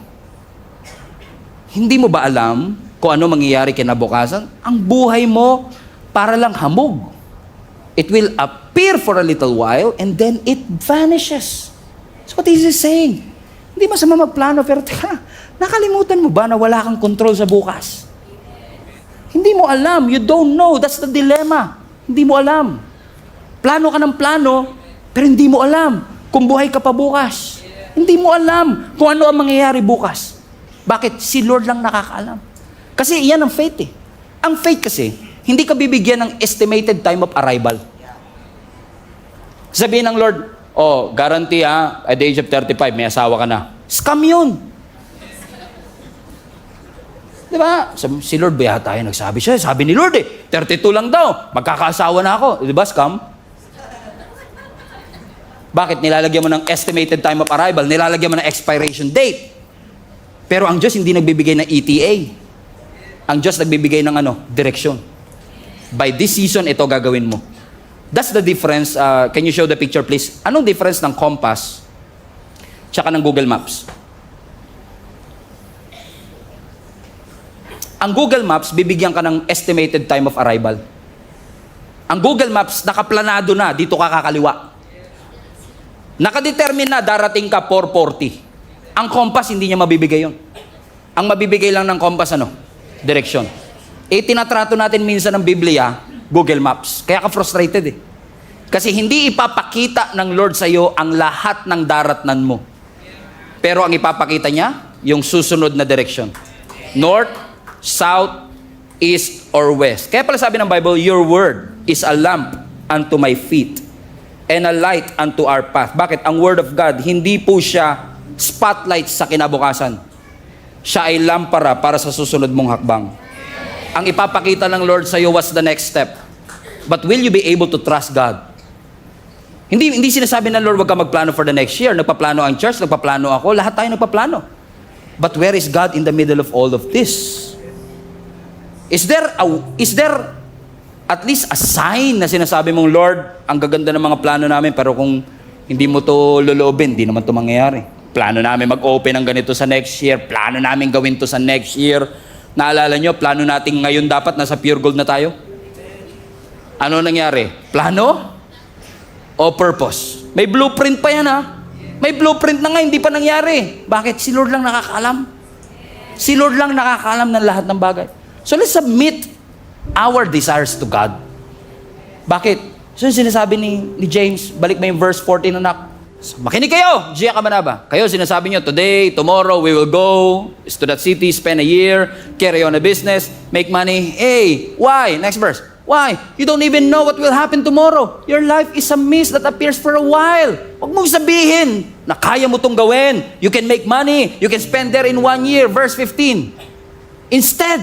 Hindi mo ba alam kung ano mangyayari kinabukasan? Ang buhay mo para lang hamog. It will appear for a little while and then it vanishes. That's what he is saying. Hindi masama magplano, pero teka, nakalimutan mo ba na wala kang control sa bukas? Hindi mo alam. You don't know. That's the dilemma. Hindi mo alam. Plano ka ng plano, pero hindi mo alam kung buhay ka pa bukas. Hindi mo alam kung ano ang mangyayari bukas. Bakit? Si Lord lang nakakaalam. Kasi iyan ang faith eh. Ang faith kasi, hindi ka bibigyan ng estimated time of arrival. Sabihin ng Lord, guarantee at the age of 35, may asawa ka na. Scam yun. Di ba? Si Lord ba yata tayo nagsabi siya? Sabi ni Lord 32 lang daw, magkakaasawa na ako. Di ba, scam? Bakit? Nilalagyan mo ng estimated time of arrival, nilalagyan mo ng expiration date. Pero ang Diyos hindi nagbibigay ng ETA. Ang Diyos nagbibigay ng direksyon. By this season, ito gagawin mo. That's the difference. Can you show the picture, please? Anong difference ng compass tsaka ng Google Maps? Ang Google Maps, bibigyan ka ng estimated time of arrival. Ang Google Maps, nakaplanado na, dito ka kakaliwa. Nakadetermine na, darating ka 4:40. Ang compass, hindi niya mabibigay yun. Ang mabibigay lang ng compass, direksyon. Tinatrato natin minsan ng Biblia, Google Maps. Kaya ka frustrated Kasi hindi ipapakita ng Lord sa iyo ang lahat ng daratnan mo. Pero ang ipapakita niya, yung susunod na direksyon. North, south, east, or west. Kaya pala sabi ng Bible, your word is a lamp unto my feet and a light unto our path. Bakit? Ang word of God, hindi po siya spotlight sa kinabukasan. Siya ay lampara para sa susunod mong hakbang. Ang ipapakita ng Lord sa iyo, what's the next step? But will you be able to trust God? Hindi sinasabi ng Lord, wag ka magplano for the next year. Nagpaplano ang church, nagpaplano ako, lahat tayo nagpaplano. But where is God in the middle of all of this? Is there at least a sign na sinasabi mong, Lord, ang gaganda ng mga plano namin, pero kung hindi mo to loloobin, hindi naman to mangyayari. Plano namin mag-open ng ganito sa next year. Plano namin gawin to sa next year. Naalala nyo, plano natin ngayon dapat nasa pure gold na tayo. Ano nangyari? Plano o purpose? May blueprint pa yan May blueprint na nga, hindi pa nangyari. Bakit? Si Lord lang nakakaalam. Si Lord lang nakakaalam ng lahat ng bagay. So let's submit our desires to God. Bakit? So yung sinasabi ni James, balik mo yung verse 14 anak. So, makinig kayo, Gia Kamanaba. Kayo, sinasabi nyo, today, tomorrow, we will go to that city, spend a year, carry on a business, make money. Hey, why? Next verse. Why? You don't even know what will happen tomorrow. Your life is a mist that appears for a while. Huwag mong sabihin na kaya mo itong gawin. You can make money. You can spend there in 1 year. Verse 15. Instead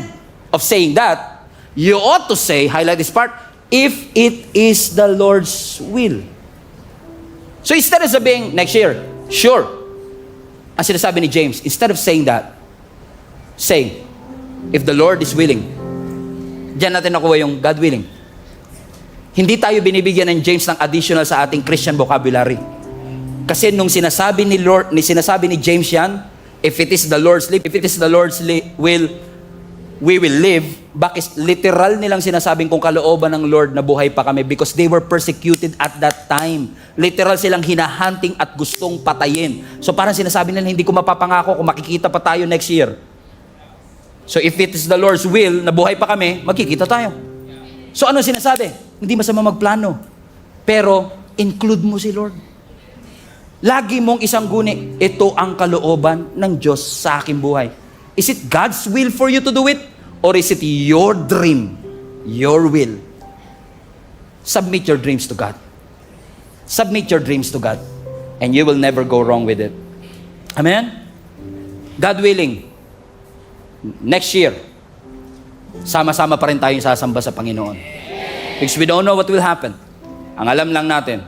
of saying that, you ought to say, highlight this part, if it is the Lord's will. So instead of sabihin, next year, sure. Ang sinasabi ni James, instead of saying that, say, if the Lord is willing. Diyan natin nakuha yung God willing. Hindi tayo binibigyan ng James ng additional sa ating Christian vocabulary. Kasi nung sinasabi ni James yan, if it is the Lord's will, we will live. Bakit literal nilang sinasabing kung kalooban ng Lord na buhay pa kami because they were persecuted at that time. Literal silang hinahunting at gustong patayin. So parang sinasabi nila, hindi ko mapapangako kung makikita pa tayo next year. So if it is the Lord's will na buhay pa kami, magkikita tayo. So ano sinasabi? Hindi masama magplano. Pero include mo si Lord. Lagi mong isang guni, ito ang kalooban ng Diyos sa aking buhay. Is it God's will for you to do it? Or is it your dream, your will? Submit your dreams to God. Submit your dreams to God. And you will never go wrong with it. Amen? God willing, next year, sama-sama pa rin tayong sasamba sa Panginoon. Because we don't know what will happen. Ang alam lang natin,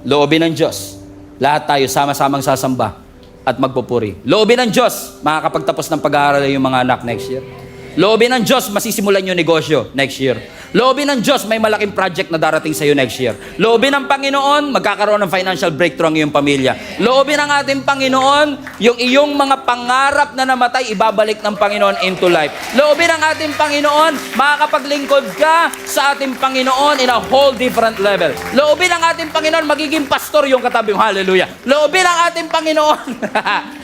loobin ng Diyos, lahat tayo sama-samang sasamba at magpupuri. Loobin ng Diyos, makakapagtapos ng pag-aaral yung mga anak next year. Loobin ng Diyos, masisimulan yung negosyo next year. Loobin ng Diyos, may malaking project na darating sa iyo next year. Loobin ng Panginoon, magkakaroon ng financial breakthrough ang iyong pamilya. Loobin ng ating Panginoon, yung iyong mga pangarap na namatay, ibabalik ng Panginoon into life. Loobin ng ating Panginoon, makakapaglingkod ka sa ating Panginoon in a whole different level. Loobin ng ating Panginoon, magiging pastor yung katabi mo. Hallelujah. Loobin ng ating Panginoon.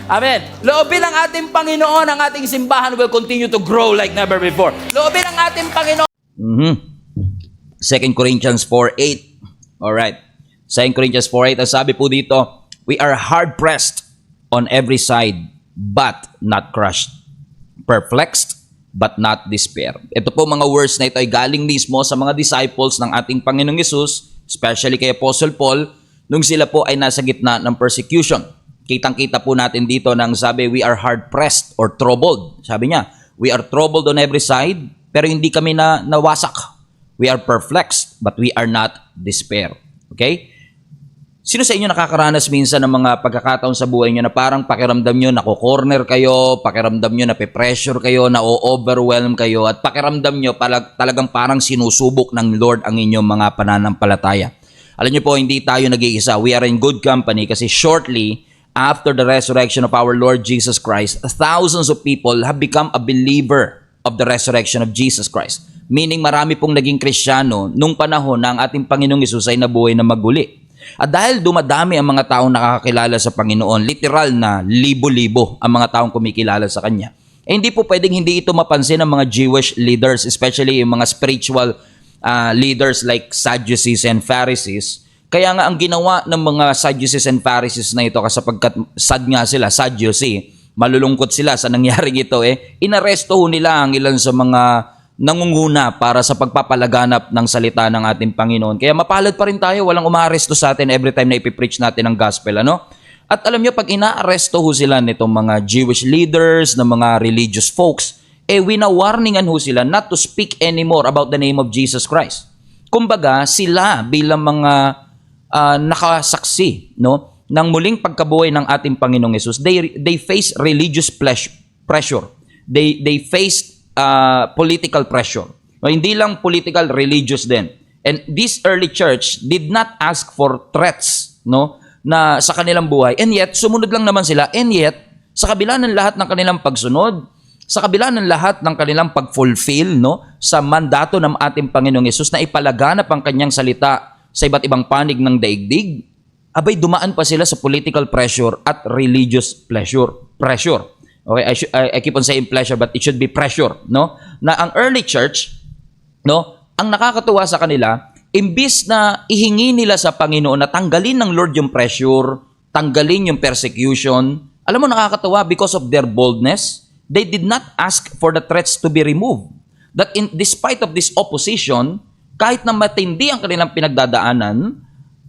Amen. Loobin ng ating Panginoon, ang ating simbahan will continue to grow like never before. Loobin ng ating Panginoon. 2 Corinthians 4:8. Alright. 2 Corinthians 4:8. Ang sabi po dito, we are hard-pressed on every side, but not crushed. Perplexed, but not despair. Ito po mga words na ito ay galing mismo sa mga disciples ng ating Panginoong Yesus, especially kay Apostle Paul, nung sila po ay nasa gitna ng persecution. Kitang-kita po natin dito nang sabi, we are hard-pressed or troubled. Sabi niya, we are troubled on every side, pero hindi kami nawasak. We are perplexed, but we are not despair. Okay? Sino sa inyo nakakaranas minsan ng mga pagkakataon sa buhay nyo na parang pakiramdam nyo nako-corner kayo, pakiramdam nyo nape-pressure kayo, na-overwhelm kayo, at pakiramdam nyo talagang parang sinusubok ng Lord ang inyong mga pananampalataya. Alam nyo po, hindi tayo nag-iisa. We are in good company kasi shortly after the resurrection of our Lord Jesus Christ, thousands of people have become a believer of the resurrection of Jesus Christ. Meaning marami pong naging Kristiyano nung panahon na ang ating Panginoong Hesus ay nabuhay na maguli. At dahil dumadami ang mga taong nakakakilala sa Panginoon, literal na libo-libo ang mga taong kumikilala sa Kanya, hindi po pwedeng hindi ito mapansin ng mga Jewish leaders, especially yung mga spiritual leaders like Sadducees and Pharisees. Kaya nga ang ginawa ng mga Sadducees and Pharisees na ito, kasapagkat sad nga sila, Sadducee, malulungkot sila sa nangyaring ito, inaresto nila ang ilan sa mga nangunguna para sa pagpapalaganap ng salita ng ating Panginoon. Kaya mapalad pa rin tayo, walang umaaresto sa atin every time na ipipreach natin ang gospel, ano? At alam nyo, pag inaaresto sila nitong mga Jewish leaders, ng mga religious folks, winawarningan sila not to speak anymore about the name of Jesus Christ. Kumbaga, sila bilang mga nakasaksi, no, ng muling pagkabuhay ng ating Panginoong Hesus, they face religious pressure. They face political pressure. No, hindi lang political, religious din. And this early church did not ask for threats, no, na sa kanilang buhay. And yet, sumunod lang naman sila. And yet, sa kabila ng lahat ng kanilang pagsunod, sa kabila ng lahat ng kanilang pag-fulfill, no, sa mandato ng ating Panginoong Hesus na ipalaganap ang kanyang salita sa iba't ibang panig ng daigdig, abay dumaan pa sila sa political pressure at religious pressure. Okay, I keep on saying pleasure, but it should be pressure, no? Na ang early church, no, ang nakakatuwa sa kanila, imbis na ihingi nila sa Panginoon na tanggalin ng Lord yung pressure, tanggalin yung persecution. Alam mo, nakakatawa, because of their boldness, they did not ask for the threats to be removed. That despite of this opposition, kahit na matindi ang kanilang pinagdadaanan,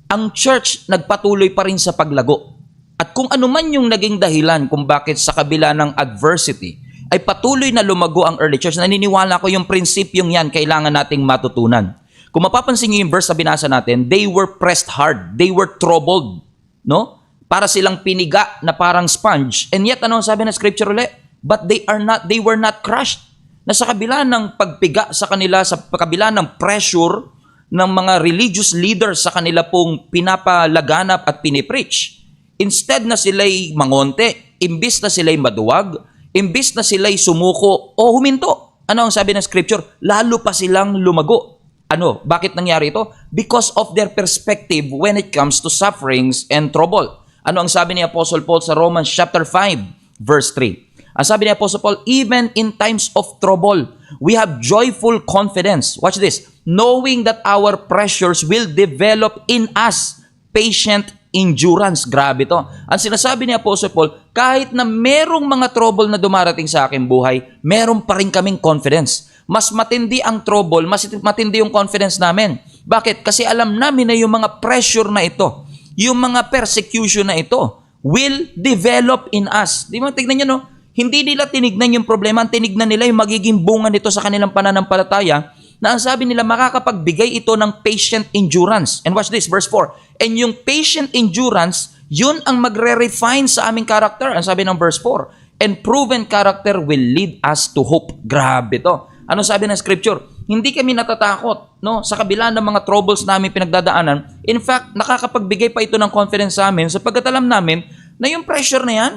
ang church nagpatuloy pa rin sa paglago. At kung ano man yung naging dahilan kung bakit sa kabila ng adversity ay patuloy na lumago ang early church, naniniwala ko yung prinsipyong yan kailangan nating matutunan. Kung mapapansin niyo yung verse na binasa natin, they were pressed hard, they were troubled, no? Para silang piniga na parang sponge. And yet, ano ang sabi ng scripture ulit? But they were not crushed. Na sa kabila ng pagpiga sa kanila, sa kabila ng pressure ng mga religious leaders sa kanila pong pinapalaganap at pinipreach, instead na sila'y mangonte, imbis na sila'y maduwag, imbis na sila'y sumuko o huminto. Ano ang sabi ng scripture? Lalo pa silang lumago. Ano? Bakit nangyari ito? Because of their perspective when it comes to sufferings and trouble. Ano ang sabi ni Apostle Paul sa Romans chapter 5, verse 3? Ang sabi ni Apostle Paul, even in times of trouble, we have joyful confidence. Watch this. Knowing that our pressures will develop in us patient endurance. Grabe to. Ang sinasabi ni Apostle Paul, kahit na merong mga trouble na dumarating sa aking buhay, meron pa rin kaming confidence. Mas matindi ang trouble, mas matindi yung confidence namin. Bakit? Kasi alam namin na yung mga pressure na ito, yung mga persecution na ito, will develop in us. Di ba? Tignan nyo, no? Hindi nila tinignan yung problema, tinignan nila yung magiging bunga nito sa kanilang pananampalataya, na ang sabi nila, makakapagbigay ito ng patient endurance. And watch this, verse 4. And yung patient endurance, yun ang magre-refine sa aming character. Ang sabi ng verse 4. And proven character will lead us to hope. Grabe to. Ano sabi ng scripture? Hindi kami natatakot, no? Sa kabila ng mga troubles namin pinagdadaanan. In fact, nakakapagbigay pa ito ng confidence sa amin sapagkat alam namin na yung pressure na yan,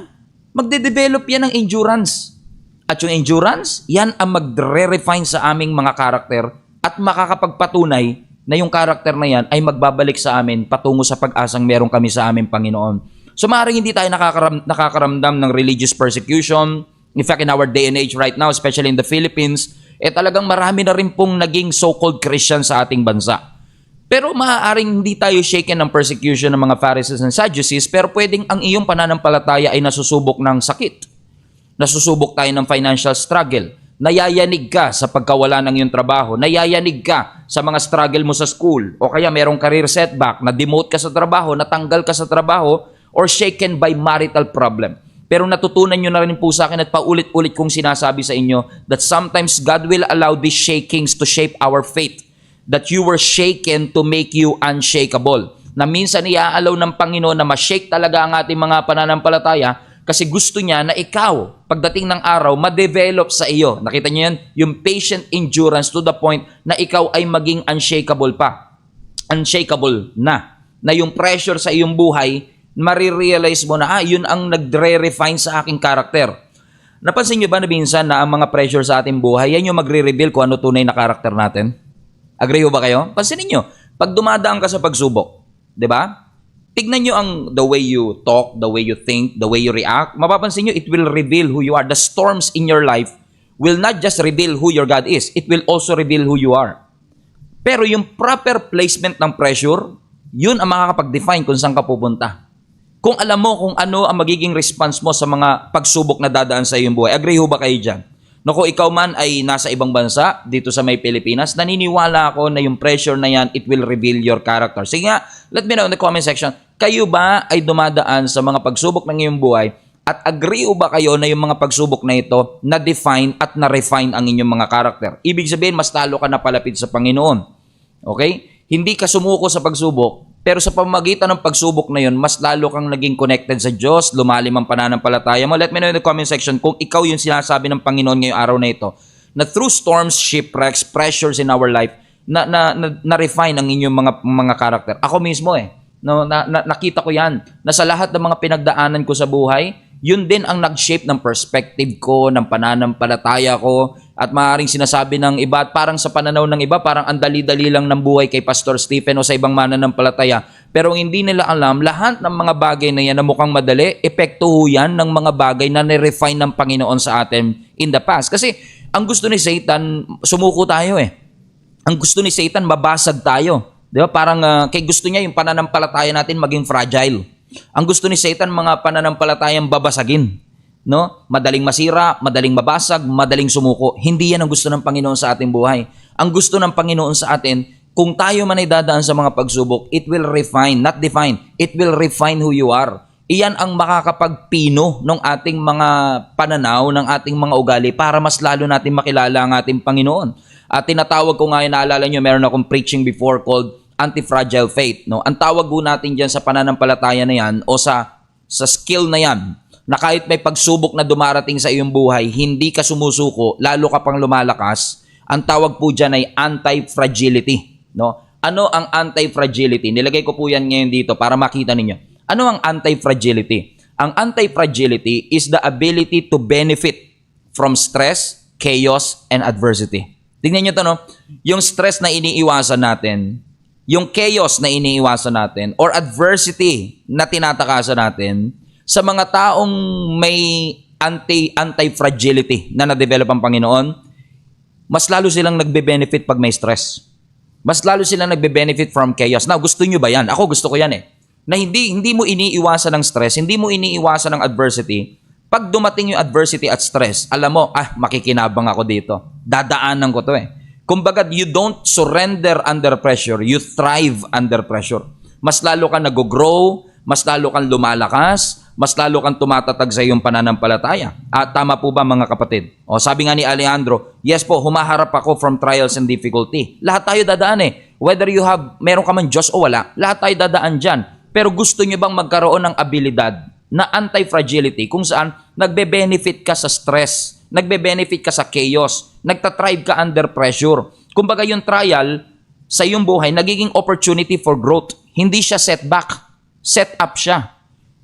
magde-develop yan ng endurance. At yung endurance, yan ang magre-refine sa aming mga karakter at makakapagpatunay na yung karakter na yan ay magbabalik sa amin patungo sa pag-asang meron kami sa aming Panginoon. So maaaring hindi tayo nakakaramdam ng religious persecution. In fact, in our day and age right now, especially in the Philippines, talagang marami na rin pong naging so-called Christian sa ating bansa. Pero maaaring hindi tayo shaken ng persecution ng mga Pharisees and Sadducees, pero pwedeng ang iyong pananampalataya ay nasusubok ng sakit. Nasusubok tayo ng financial struggle. Nayayanig ka sa pagkawala ng iyong trabaho. Nayayanig ka sa mga struggle mo sa school. O kaya merong career setback, na-demote ka sa trabaho, natanggal ka sa trabaho, or shaken by marital problem. Pero natutunan nyo na rin po sa akin at paulit-ulit kong sinasabi sa inyo that sometimes God will allow these shakings to shape our faith. That you were shaken to make you unshakable. Na minsan iaalaw ng Panginoon na ma-shake talaga ang ating mga pananampalataya kasi gusto niya na ikaw, pagdating ng araw, ma-develop sa iyo. Nakita niyo yan? Yung patient endurance to the point na ikaw ay maging unshakable pa. Unshakable na. Na yung pressure sa iyong buhay, marirealize mo na, yun ang nagre-refine sa aking karakter. Napansin nyo ba na minsan na ang mga pressure sa ating buhay, yan yung magre-reveal kung ano tunay na karakter natin? Agree ba kayo? Pansinin nyo, pag dumadaan ka sa pagsubok, di ba? Tignan nyo the way you talk, the way you think, the way you react. Mapapansin nyo, it will reveal who you are. The storms in your life will not just reveal who your God is, it will also reveal who you are. Pero yung proper placement ng pressure, yun ang makakapag-define kung saan ka pupunta. Kung alam mo kung ano ang magiging response mo sa mga pagsubok na dadaan sa iyong buhay. Agree ho ba kayo dyan? No, kung ikaw man ay nasa ibang bansa, dito sa may Pilipinas, naniniwala ako na yung pressure na yan, it will reveal your character. Sige nga, let me know in the comment section, kayo ba ay dumadaan sa mga pagsubok ng iyong buhay at agree ho ba kayo na yung mga pagsubok na ito na-define at na-refine ang inyong mga character? Ibig sabihin, mas talo ka na palapit sa Panginoon. Okay? Hindi ka sumuko sa pagsubok, pero sa pamamagitan ng pagsubok na yun, mas lalo kang naging connected sa Diyos, lumalim ang pananampalataya mo. Let me know in the comment section kung ikaw yung sinasabi ng Panginoon ngayong araw na ito, na through storms, shipwrecks, pressures in our life, na-refine ang inyong mga karakter. Ako mismo nakita ko yan, na sa lahat ng mga pinagdaanan ko sa buhay, yun din ang nag-shape ng perspective ko, ng pananampalataya ko, at maaaring sinasabi ng iba, at parang sa pananaw ng iba, parang ang dali-dali lang ng buhay kay Pastor Stephen o sa ibang mananampalataya. Pero hindi nila alam, lahat ng mga bagay na yan na mukhang madali, epekto yan ng mga bagay na nirefine ng Panginoon sa atin in the past. Kasi ang gusto ni Satan, sumuko tayo Ang gusto ni Satan, mabasag tayo. Di ba? Parang kay gusto niya yung pananampalataya natin maging fragile. Ang gusto ni Satan, mga pananampalatayang babasagin. No? Madaling masira, madaling mabasag, madaling sumuko. Hindi yan ang gusto ng Panginoon sa ating buhay. Ang gusto ng Panginoon sa atin, kung tayo man ay dadaan sa mga pagsubok, it will refine, not define. It will refine who you are. Iyan ang makakapagpino ng ating mga pananaw, ng ating mga ugali para mas lalo natin makilala ang ating Panginoon. At tinatawag ko nga, naalala nyo, meron akong preaching before called anti-fragile faith. No? Ang tawag po natin dyan sa pananampalataya na yan o sa skill na yan, na kahit may pagsubok na dumarating sa iyong buhay, hindi ka sumusuko, lalo ka pang lumalakas. Ang tawag po dyan ay anti-fragility. No? Ano ang anti-fragility? Nilagay ko po yan ngayon dito para makita ninyo. Ano ang anti-fragility? Ang anti-fragility is the ability to benefit from stress, chaos, and adversity. Tingnan nyo ito, no? Yung stress na iniiwasan natin, yung chaos na iniiwasan natin, or adversity na tinatakasan natin, sa mga taong may anti-fragility na na-develop ang Panginoon, mas lalo silang nagbe-benefit pag may stress. Mas lalo silang nagbe-benefit from chaos. Now, gusto nyo ba yan? Ako gusto ko yan eh. Na hindi mo iniiwasan ng stress, hindi mo iniiwasan ng adversity. Pag dumating yung adversity at stress, alam mo, makikinabang ako dito. Dadaanan ko to eh. Kumbaga, you don't surrender under pressure, you thrive under pressure. Mas lalo kang nag-grow, mas lalo kang lumalakas, mas lalo kang tumatatag sa iyong pananampalataya. At tama po ba mga kapatid? O sabi nga ni Alejandro, yes po, humaharap ako from trials and difficulty. Lahat tayo dadaan eh. Whether meron ka man Diyos o wala, lahat tayo dadaan dyan. Pero gusto nyo bang magkaroon ng abilidad na anti-fragility kung saan nagbe-benefit ka sa stress, nagbe-benefit ka sa chaos, nagtatrive ka under pressure. Kumbaga yung trial sa iyong buhay, nagiging opportunity for growth. Hindi siya setback, set up siya.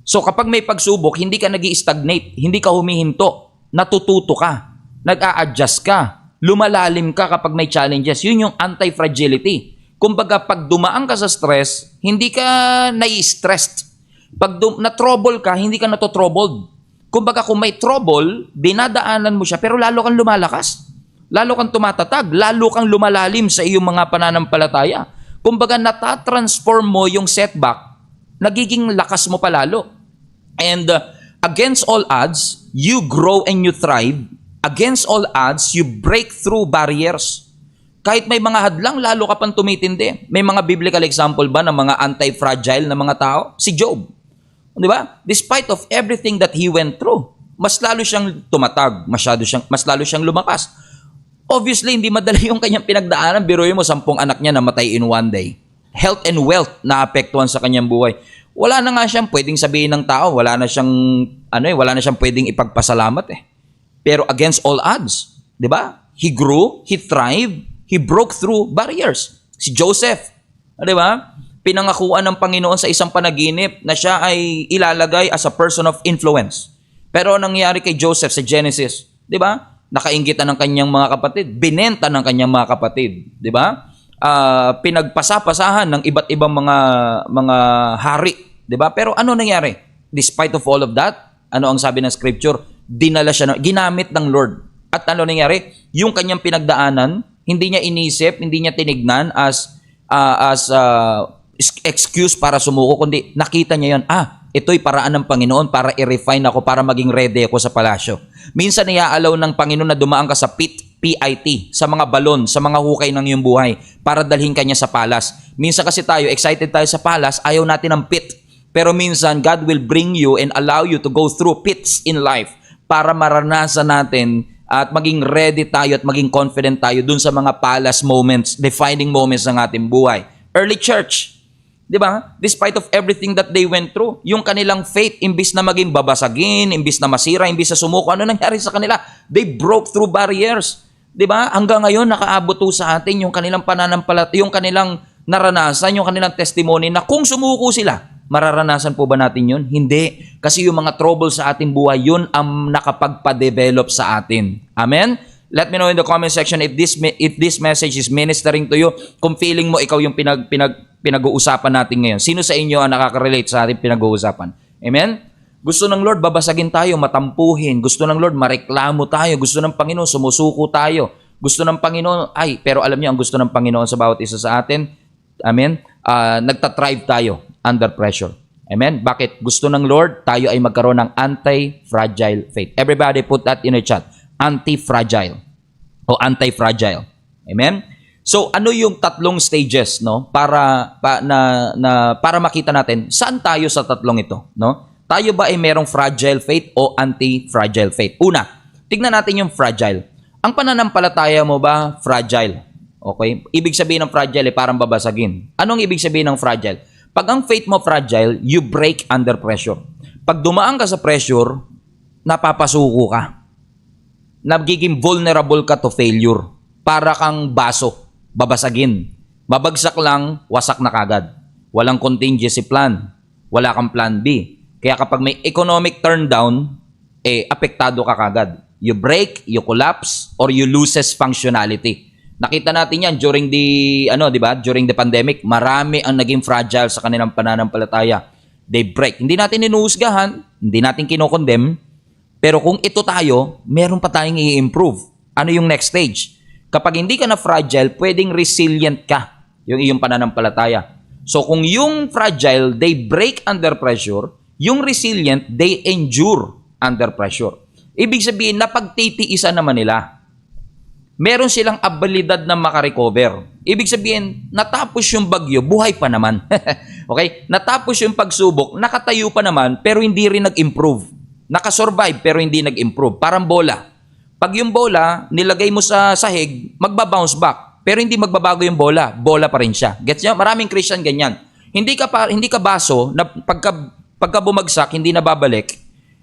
So kapag may pagsubok, hindi ka nag-i-stagnate, hindi ka humihinto, natututo ka, nag-a-adjust ka, lumalalim ka kapag may challenges. Yun yung anti-fragility. Kumbaga, pag dumaan ka sa stress, hindi ka nai-stressed. Pag na-trouble ka, hindi ka nato-troubled. Kumbaga, kung may trouble, dinadaanan mo siya, pero lalo kang lumalakas. Lalo kang tumatatag, lalo kang lumalalim sa iyong mga pananampalataya. Kumbaga, natatransform mo yung setback, nagiging lakas mo palalo. And against all odds, you grow and you thrive. Against all odds, you break through barriers. Kahit may mga hadlang, lalo ka pang tumitindi. May mga biblical example ba ng mga anti-fragile na mga tao? Si Job. Di ba? Despite of everything that he went through, mas lalo siyang tumatag, mas lalo siyang lumakas. Obviously, hindi madali yung kanyang pinagdaanan. Biruin mo, 10 anak niya namatay in one day. Health and wealth na apektuhan sa kanyang buhay. Wala na nga siyang pwedeng sabihin ng tao, wala na siyang pwedeng ipagpasalamat eh. Pero against all odds, di ba? He grew, he thrived, he broke through barriers. Si Joseph, di ba? Pinangakuan ng Panginoon sa isang panaginip na siya ay ilalagay as a person of influence. Pero anong nangyari kay Joseph sa Genesis? Di ba? Nakainggitan ng kanyang mga kapatid, binenta ng kanyang mga kapatid, di ba? Pinagpasapasahan ng iba't ibang mga hari, di ba? Pero ano nangyari? Despite of all of that, ano ang sabi ng scripture? Dinala siya, ginamit ng Lord. At ano nangyari? Yung kanyang pinagdaanan, hindi niya inisip, hindi niya tinignan as excuse para sumuko, kundi nakita niya yun, ito'y paraan ng Panginoon para i-refine ako, para maging ready ako sa palasyo. Minsan iaalaw ng Panginoon na dumaan ka sa PIT, sa mga balon, sa mga hukay ng iyong buhay, para dalhin ka niya sa palas. Minsan kasi tayo, excited tayo sa palas, ayaw natin ng pit. Pero minsan, God will bring you and allow you to go through pits in life para maranasan natin at maging ready tayo at maging confident tayo dun sa mga palas moments, defining moments ng ating buhay. Early church, di ba? Despite of everything that they went through, yung kanilang faith, imbis na maging babasagin, imbis na masira, imbis na sumuko, ano nangyari sa kanila? They broke through barriers. Di ba? Hanggang ngayon, nakaabot sa atin yung kanilang pananampalataya, yung kanilang naranasan, yung kanilang testimony na kung sumuko sila, mararanasan po ba natin yun? Hindi. Kasi yung mga trouble sa ating buhay, yun ang nakapagpa-develop sa atin. Amen? Let me know in the comment section if this message is ministering to you. Kung feeling mo ikaw yung pinag-uusapan natin ngayon. Sino sa inyo ang nakaka-relate sa ating pinag-uusapan? Amen? Gusto ng Lord, babasagin tayo, matampuhin. Gusto ng Lord, mareklamo tayo. Gusto ng Panginoon, sumusuko tayo. Gusto ng Panginoon, pero alam niyo, ang gusto ng Panginoon sa bawat isa sa atin, amen? Nagtatrive tayo under pressure. Amen? Bakit? Gusto ng Lord, tayo ay magkaroon ng anti-fragile faith. Everybody put that in the chat. Anti-fragile o anti-fragile. Amen? So, ano yung tatlong stages, no? Para makita natin saan tayo sa tatlong ito, no? Tayo ba ay merong fragile faith o anti-fragile faith? Una, tignan natin yung fragile. Ang pananampalataya mo ba fragile? Okay? Ibig sabihin ng fragile parang babasagin. Anong ibig sabihin ng fragile? Pag ang faith mo fragile, you break under pressure. Pag dumaan ka sa pressure, napapasuko ka. Nagiging vulnerable ka to failure. Para kang baso. Babasagin. Babagsak lang, wasak na kagad. Walang contingency plan. Wala kang plan B. Kaya kapag may economic turndown, apektado ka kagad. You break, you collapse, or you loses functionality. Nakita natin yan during during the pandemic, marami ang naging fragile sa kanilang pananampalataya. They break. Hindi natin inuhusgahan, hindi natin kinokondem, pero kung ito tayo, meron pa tayong i-improve. Ano yung next stage? Kapag hindi ka na fragile, pwedeng resilient ka, yung iyong pananampalataya. So kung yung fragile, they break under pressure, yung resilient, they endure under pressure. Ibig sabihin, napagtitiisan naman nila. Meron silang abilidad na makarecover. Ibig sabihin, natapos yung bagyo, buhay pa naman. Okay? Natapos yung pagsubok, nakatayo pa naman, pero hindi rin nag-improve. Nakasurvive, pero hindi nag-improve. Parang bola. Pag yung bola, nilagay mo sa sahig, magbabounce back. Pero hindi magbabago yung bola. Bola pa rin siya. Gets nyo? Maraming Christian ganyan. Hindi ka baso na pagka bumagsak, hindi na babalik.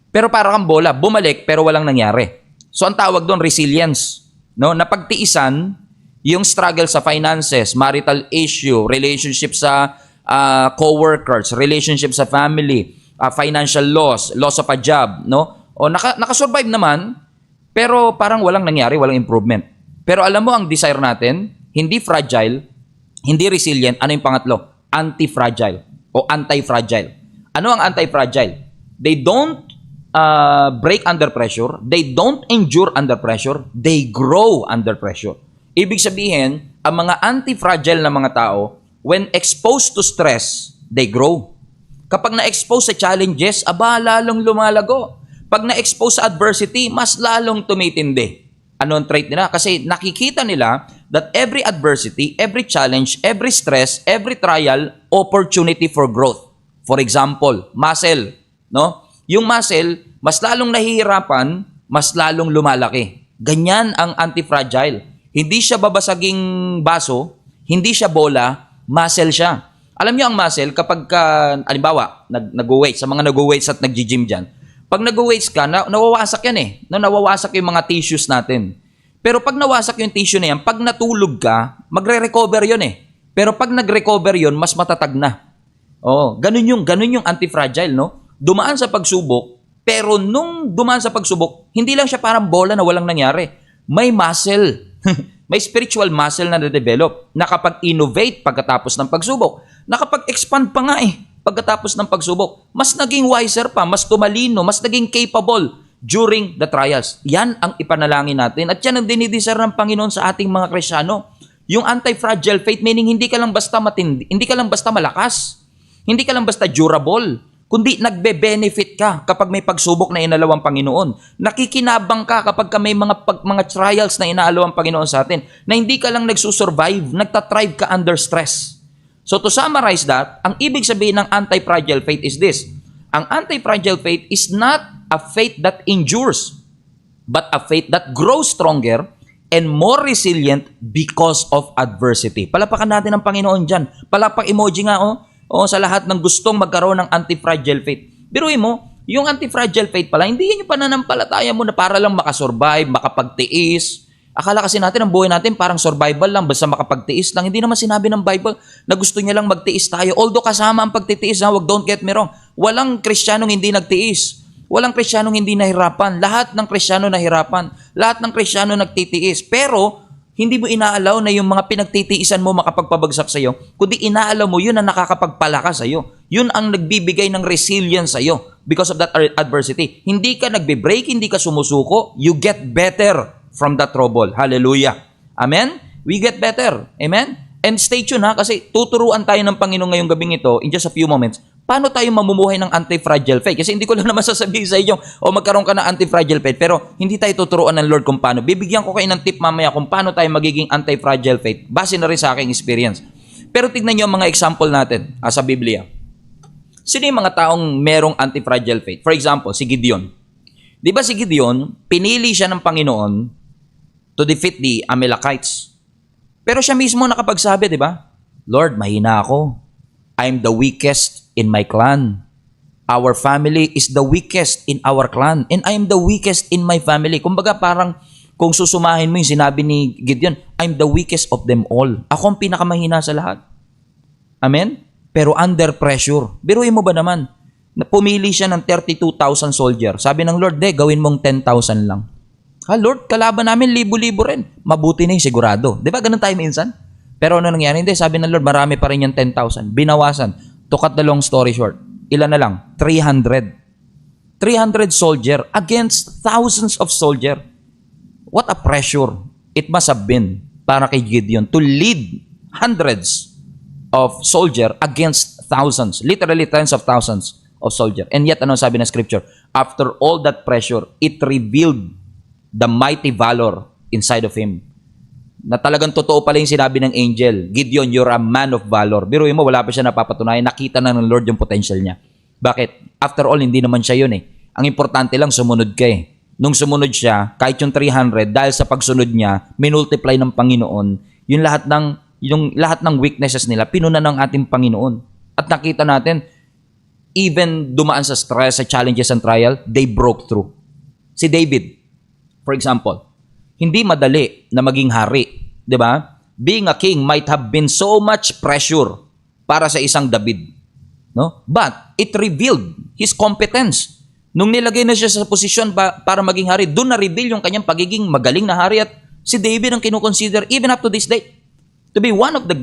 Pero para kang bola, bumalik pero walang nangyari. So ang tawag doon, resilience. No, napagtiisan yung struggle sa finances, marital issue, relationship sa co-workers, relationship sa family, financial loss of a job, no? O nakasurvive naman, pero parang walang nangyari, walang improvement. Pero alam mo ang desire natin, hindi fragile, hindi resilient, ano yung pangatlo? Anti-fragile o anti-fragile. Ano ang anti-fragile? They don't break under pressure, they don't endure under pressure, they grow under pressure. Ibig sabihin, ang mga anti-fragile na mga tao, when exposed to stress, they grow. Kapag na-expose sa challenges, lalong lumalago. Pag na-expose sa adversity, mas lalong tumitindi. Ano ang trait nila? Kasi nakikita nila that every adversity, every challenge, every stress, every trial, opportunity for growth. For example, muscle, no? Yung muscle, mas lalong nahihirapan, mas lalong lumalaki. Ganyan ang anti-fragile. Hindi siya babasaging baso, hindi siya bola, muscle siya. Alam niyo ang muscle, kapag halimbawa, nag-weights, sa mga nag-weights at nag-gym dyan, pag nag-weights ka, nawawasak yan No, nawawasak yung mga tissues natin. Pero pag nawasak yung tissue na yan, pag natulog ka, magre-recover yun Pero pag nag-recover yun, mas matatag na. Ganun yung anti-fragile, no? Dumaan sa pagsubok, pero nung dumaan sa pagsubok, hindi lang siya parang bola na walang nangyari. May muscle. May spiritual muscle na na-develop. Nakapag-innovate pagkatapos ng pagsubok. Nakapag-expand pa nga pagkatapos ng pagsubok. Mas naging wiser pa, mas tumalino, mas naging capable during the trials. Yan ang ipanalangin natin. At yan ang dinidesire ng Panginoon sa ating mga Kristyano. Yung anti-fragile faith, meaning hindi ka lang basta matindi, hindi ka lang basta malakas, hindi ka lang basta durable, kundi nagbe-benefit ka kapag may pagsubok na inalaw ang Panginoon. Nakikinabang ka kapag may mga trials na inalaw ang Panginoon sa atin, na hindi ka lang nagsusurvive, nagtatrive ka under stress. So to summarize that, ang ibig sabihin ng anti-fragile faith is this. Ang anti-fragile faith is not a faith that endures, but a faith that grows stronger and more resilient because of adversity. Palapakan natin ang Panginoon dyan. Palapak emoji nga sa lahat ng gustong magkaroon ng anti-fragile faith. Biruin mo, yung anti-fragile faith pala, hindi yan yung pananampalataya mo na para lang makasurvive, makapagtiis. Akala kasi natin, ang buhay natin parang survival lang, basta makapagtiis lang. Hindi naman sinabi ng Bible na gusto niya lang magtiis tayo. Although kasama ang pagtitiis, don't get me wrong. Walang Kristiyanong hindi nagtiis. Walang Kristiyanong hindi nahirapan. Lahat ng Kristiyano nahirapan. Lahat ng Kristiyano nagtitiis. Pero, hindi mo inaalaw na yung mga pinagtitiisan mo makapagpabagsak sa iyo, kundi inaalaw mo yun ang nakakapagpalakas sa iyo. Yun ang nagbibigay ng resilience sa iyo because of that adversity. Hindi ka nagbe-break, hindi ka sumusuko, you get better from that trouble. Hallelujah. Amen? We get better. Amen? And stay tuned kasi tuturuan tayo ng Panginoon ngayong gabing ito in just a few moments Paano tayo mamumuhay ng anti-fragile faith? Kasi hindi ko lang naman sasabihin sa inyo, o magkaroon ka ng anti-fragile faith, pero hindi tayo tuturuan ng Lord kung paano. Bibigyan ko kayo ng tip mamaya kung paano tayo magiging anti-fragile faith. Base na rin sa aking experience. Pero tignan nyo ang mga example natin sa Biblia. Sino yung mga taong merong anti-fragile faith? For example, si Gideon. Di ba si Gideon, pinili siya ng Panginoon to defeat the Amalekites. Pero siya mismo nakapagsabi, di ba? Lord, mahina ako. I'm the weakest in my clan. Our family is the weakest in our clan. And I am the weakest in my family. Kumbaga parang kung susumahin mo yung sinabi ni Gideon, I'm the weakest of them all. Ako ang pinakamahina sa lahat. Amen? Pero under pressure. Biruin mo ba naman? Pumili siya ng 32,000 soldier. Sabi ng Lord, gawin mong 10,000 lang. Lord, kalaban namin libo-libo rin. Mabuti na yung sigurado. Di ba ganun tayo minsan? Pero ano nangyari? Hindi, sabi ng Lord, marami pa rin yung 10,000. Binawasan. To cut the long story short, ilan na lang? 300. 300 soldier against thousands of soldier. What a pressure it must have been para kay Gideon to lead hundreds of soldier against thousands. Literally tens of thousands of soldier. And yet, ano sabi ng scripture? After all that pressure, it revealed the mighty valor inside of him. Na talagang totoo pala yung sinabi ng angel, Gideon, you're a man of valor. Biruin mo, wala pa siya napapatunayan. Nakita na ng Lord yung potential niya. Bakit? After all, hindi naman siya yun eh. Ang importante lang, sumunod ka eh. Nung sumunod siya, kahit yung 300, dahil sa pagsunod niya, minultiply ng Panginoon, yung lahat ng weaknesses nila, pinuna ng ating Panginoon. At nakita natin, even dumaan sa stress, sa challenges and trial, they broke through. Si David, for example, hindi madali na maging hari, 'di ba? Being a king might have been so much pressure para sa isang David, no? But it revealed his competence. Nung nilagay na siya sa posisyon para maging hari, doon na-reveal yung kanyang pagiging magaling na hari at si David ang kinukonsider even up to this day to be one of the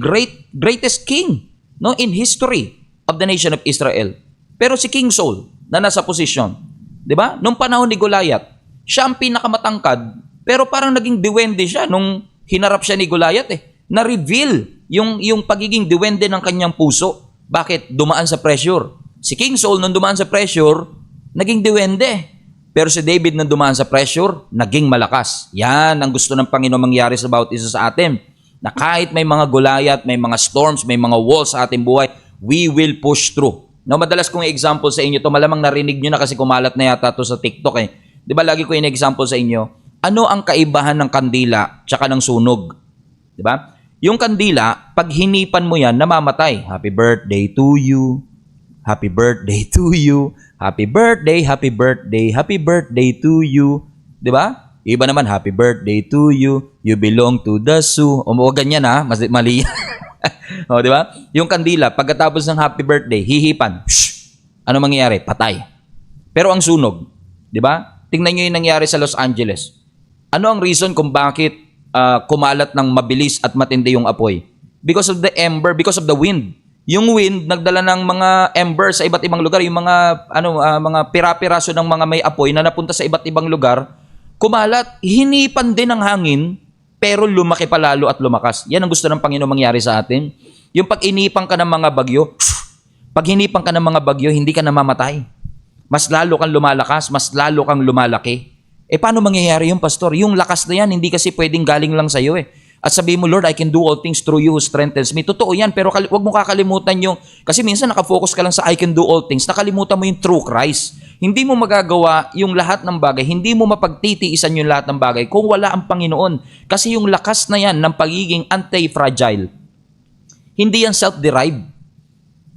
greatest king, no, in history of the nation of Israel. Pero si King Saul na nasa posisyon, 'di ba? Nung panahon ni Goliath, siya ang pinakamatangkad. Pero parang naging diwende siya nung hinarap siya ni Goliath eh. Na-reveal yung pagiging diwende ng kanyang puso. Bakit? Dumaan sa pressure. Si King Saul nung dumaan sa pressure, naging diwende. Pero si David nung dumaan sa pressure, naging malakas. Yan ang gusto ng Panginoon mangyari sa bawat isa sa atin. Na kahit may mga Goliath, may mga storms, may mga walls sa ating buhay, we will push through. No, madalas kong example sa inyo to, malamang narinig nyo na kasi kumalat na yata to sa TikTok eh. Di ba lagi ko yung example sa inyo? Ano ang kaibahan ng kandila tsaka ng sunog? 'Di ba? Yung kandila, pag hinipan mo 'yan, namamatay. Happy birthday to you. Happy birthday to you. Happy birthday, happy birthday, happy birthday to you. 'Di ba? Iba naman, happy birthday to you. You belong to the zoo. O ganyan ha, mali. O, 'di ba? Yung kandila, pagkatapos ng happy birthday, hihipan. Shh! Ano mangyayari? Patay. Pero ang sunog, 'di ba? Tingnan niyo yung nangyari sa Los Angeles. Ano ang reason kung bakit kumalat ng mabilis at matindi yung apoy? Because of the ember, because of the wind. Yung wind nagdala ng mga ember sa iba't ibang lugar, yung mga mga pira-piraso ng mga may apoy na napunta sa iba't ibang lugar, kumalat, hinipan din ng hangin, pero lumaki pa lalo at lumakas. Yan ang gusto ng Panginoon mangyari sa atin. Yung pag inipan ka ng mga bagyo, pag hinipan ka ng mga bagyo, hindi ka namamatay. Mas lalo kang lumalakas, mas lalo kang lumalaki. Paano mangyayari yung pastor? Yung lakas na yan, hindi kasi pwedeng galing lang sa'yo eh. At sabihin mo, Lord, I can do all things through you who strengthens me. Totoo yan, pero wag mo kakalimutan yung, kasi minsan nakafocus ka lang sa I can do all things, nakalimutan mo yung true Christ. Hindi mo magagawa yung lahat ng bagay, hindi mo mapagtitiisan yung lahat ng bagay kung wala ang Panginoon. Kasi yung lakas na yan ng pagiging anti-fragile, hindi yan self-derived.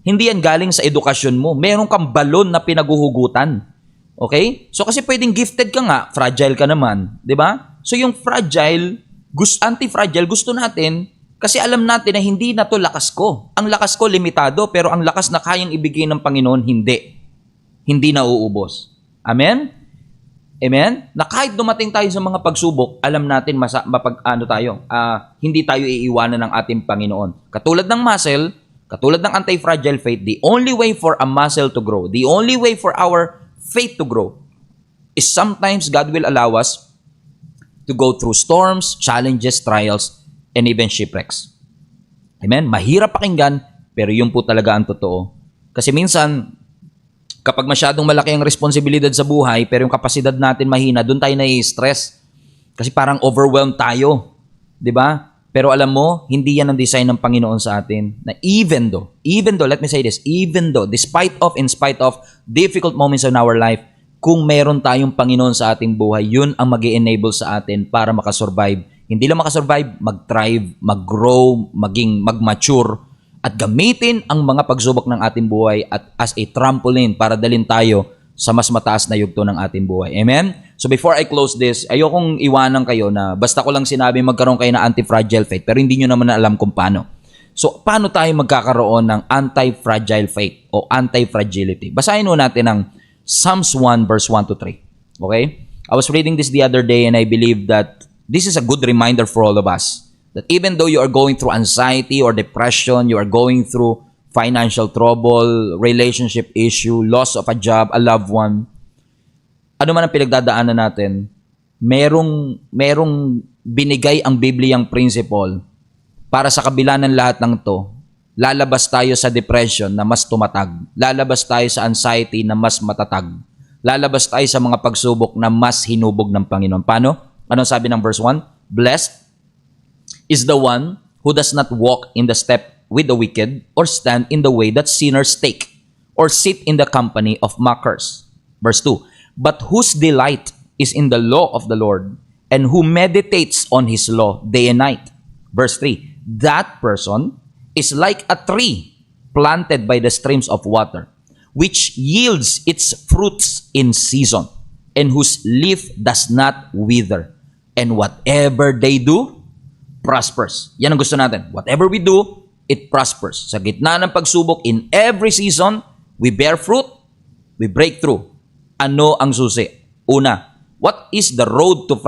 Hindi yan galing sa edukasyon mo. Meron kang balon na pinaguhugutan. Okay? So kasi pwedeng gifted ka nga, fragile ka naman, 'di ba? So yung fragile, anti-fragile gusto natin kasi alam natin na hindi na 'to lakas ko. Ang lakas ko limitado, pero ang lakas na kayang ibigay ng Panginoon hindi. Hindi na uubos. Amen? Amen? Na kahit dumating tayo sa mga pagsubok, alam natin hindi tayo iiwanan ng ating Panginoon. Katulad ng muscle, katulad ng anti-fragile faith, the only way for a muscle to grow, the only way for our faith to grow is sometimes God will allow us to go through storms, challenges, trials, and even shipwrecks. Amen? Mahirap pakinggan, pero yun po talaga ang totoo. Kasi minsan, kapag masyadong malaki ang responsibilidad sa buhay, pero yung kapasidad natin mahina, doon tayo nai-stress. Kasi parang overwhelmed tayo. Di ba? Pero alam mo, hindi yan ang design ng Panginoon sa atin. Na even though, let me say this, even though, in spite of difficult moments in our life, kung meron tayong Panginoon sa ating buhay, yun ang mag-enable sa atin para makasurvive. Hindi lang makasurvive, mag-thrive, mag-grow, mag-mature, at gamitin ang mga pagsubok ng ating buhay at as a trampoline para dalhin tayo sa mas mataas na yugto ng ating buhay. Amen? So before I close this, ayokong iwanan kayo na basta ko lang sinabi magkaroon kayo ng anti-fragile faith pero hindi nyo naman alam kung paano. So paano tayo magkakaroon ng anti-fragile faith o anti-fragility? Basahin mo natin ang Psalms 1 verse 1 to 3. Okay? I was reading this the other day and I believe that this is a good reminder for all of us that even though you are going through anxiety or depression, you are going through financial trouble, relationship issue, loss of a job, a loved one, ano man ang pinagdadaanan natin, merong binigay ang Bibliyang principle para sa kabila ng lahat ng to, lalabas tayo sa depression na mas tumatag, lalabas tayo sa anxiety na mas matatag, lalabas tayo sa mga pagsubok na mas hinubog ng Panginoon. Paano? Anong sabi ng verse 1? Blessed is the one who does not walk in the step with the wicked, or stand in the way that sinners take, or sit in the company of mockers. Verse 2, but whose delight is in the law of the Lord, and who meditates on his law day and night. Verse 3, that person is like a tree planted by the streams of water, which yields its fruits in season, and whose leaf does not wither, and whatever they do, prospers. Yan ang gusto natin. Whatever we do, it prospers. Sa gitna ng pagsubok, in every season, we bear fruit, we break through. Ano ang susi? Una, what is the road to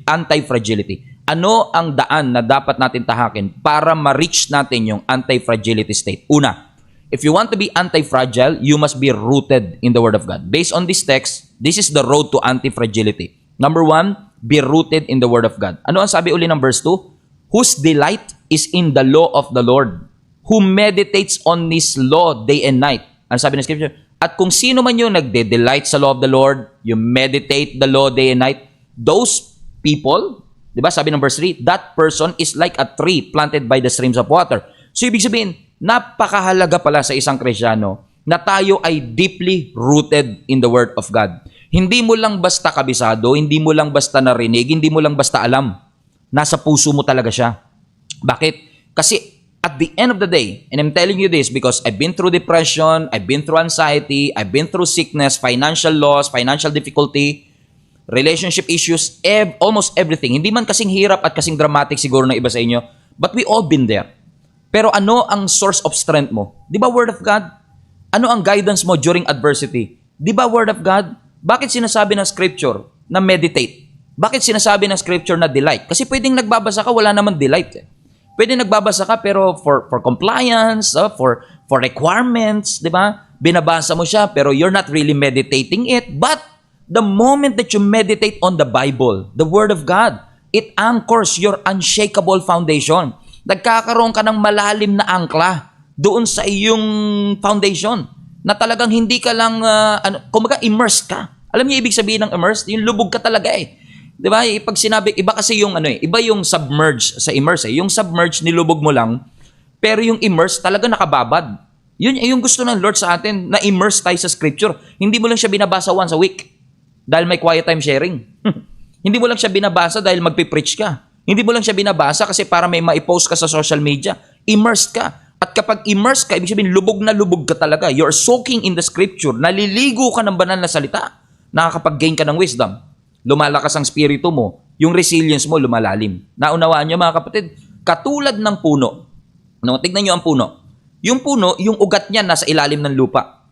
anti-fragility? Ano ang daan na dapat natin tahakin para ma-reach natin yung anti-fragility state? Una, if you want to be anti-fragile, you must be rooted in the Word of God. Based on this text, this is the road to anti-fragility. Number 1, be rooted in the Word of God. Ano ang sabi uli ng verse 2? Whose delight is in the law of the Lord, who meditates on His law day and night. Ano sabi ng Scripture? At kung sino man yung nagde-delight sa law of the Lord, you meditate the law day and night, those people, di ba sabi ng verse 3, that person is like a tree planted by the streams of water. So ibig sabihin, napakahalaga pala sa isang Kristiyano na tayo ay deeply rooted in the Word of God. Hindi mo lang basta kabisado, hindi mo lang basta narinig, hindi mo lang basta alam. Nasa puso mo talaga siya. Bakit? Kasi at the end of the day, and I'm telling you this because I've been through depression, I've been through anxiety, I've been through sickness, financial loss, financial difficulty, relationship issues, almost everything. Hindi man kasing hirap at kasing dramatic siguro na iba sa inyo, but we all been there. Pero ano ang source of strength mo? Di ba Word of God? Ano ang guidance mo during adversity? Di ba Word of God? Bakit sinasabi ng Scripture na meditate? Bakit sinasabi ng Scripture na delight? Kasi pwedeng nagbabasa ka, wala naman delight. Pwede nagbabasa ka pero for compliance, for requirements, di ba? Binabasa mo siya pero you're not really meditating it. But the moment that you meditate on the Bible, the Word of God, it anchors your unshakable foundation. Nagkakaroon ka ng malalim na angkla doon sa iyong foundation na talagang hindi ka lang, kumbaga immersed ka. Alam niyo ibig sabihin ng immersed? Yung lubog ka talaga eh. Di ba? Pag sinabi, iba kasi yung iba yung submerge sa immerse eh. Yung submerge nilubog mo lang, pero yung immerse talaga nakababad. Yun yung gusto ng Lord sa atin, na immerse tayo sa Scripture. Hindi mo lang siya binabasa once a week dahil may quiet time sharing. Hindi mo lang siya binabasa dahil magpipreach ka. Hindi mo lang siya binabasa kasi para may maipost ka sa social media. Immersed ka. At kapag immersed ka, ibig sabihin lubog na lubog ka talaga. You're soaking in the Scripture. Naliligo ka ng banal na salita. Nakakapag-gain ka ng wisdom. Lumalakas ang spirito mo, yung resilience mo lumalalim. Naunawaan niyo mga kapatid, katulad ng puno. No, tignan niyo ang puno. Yung puno, yung ugat niya nasa ilalim ng lupa.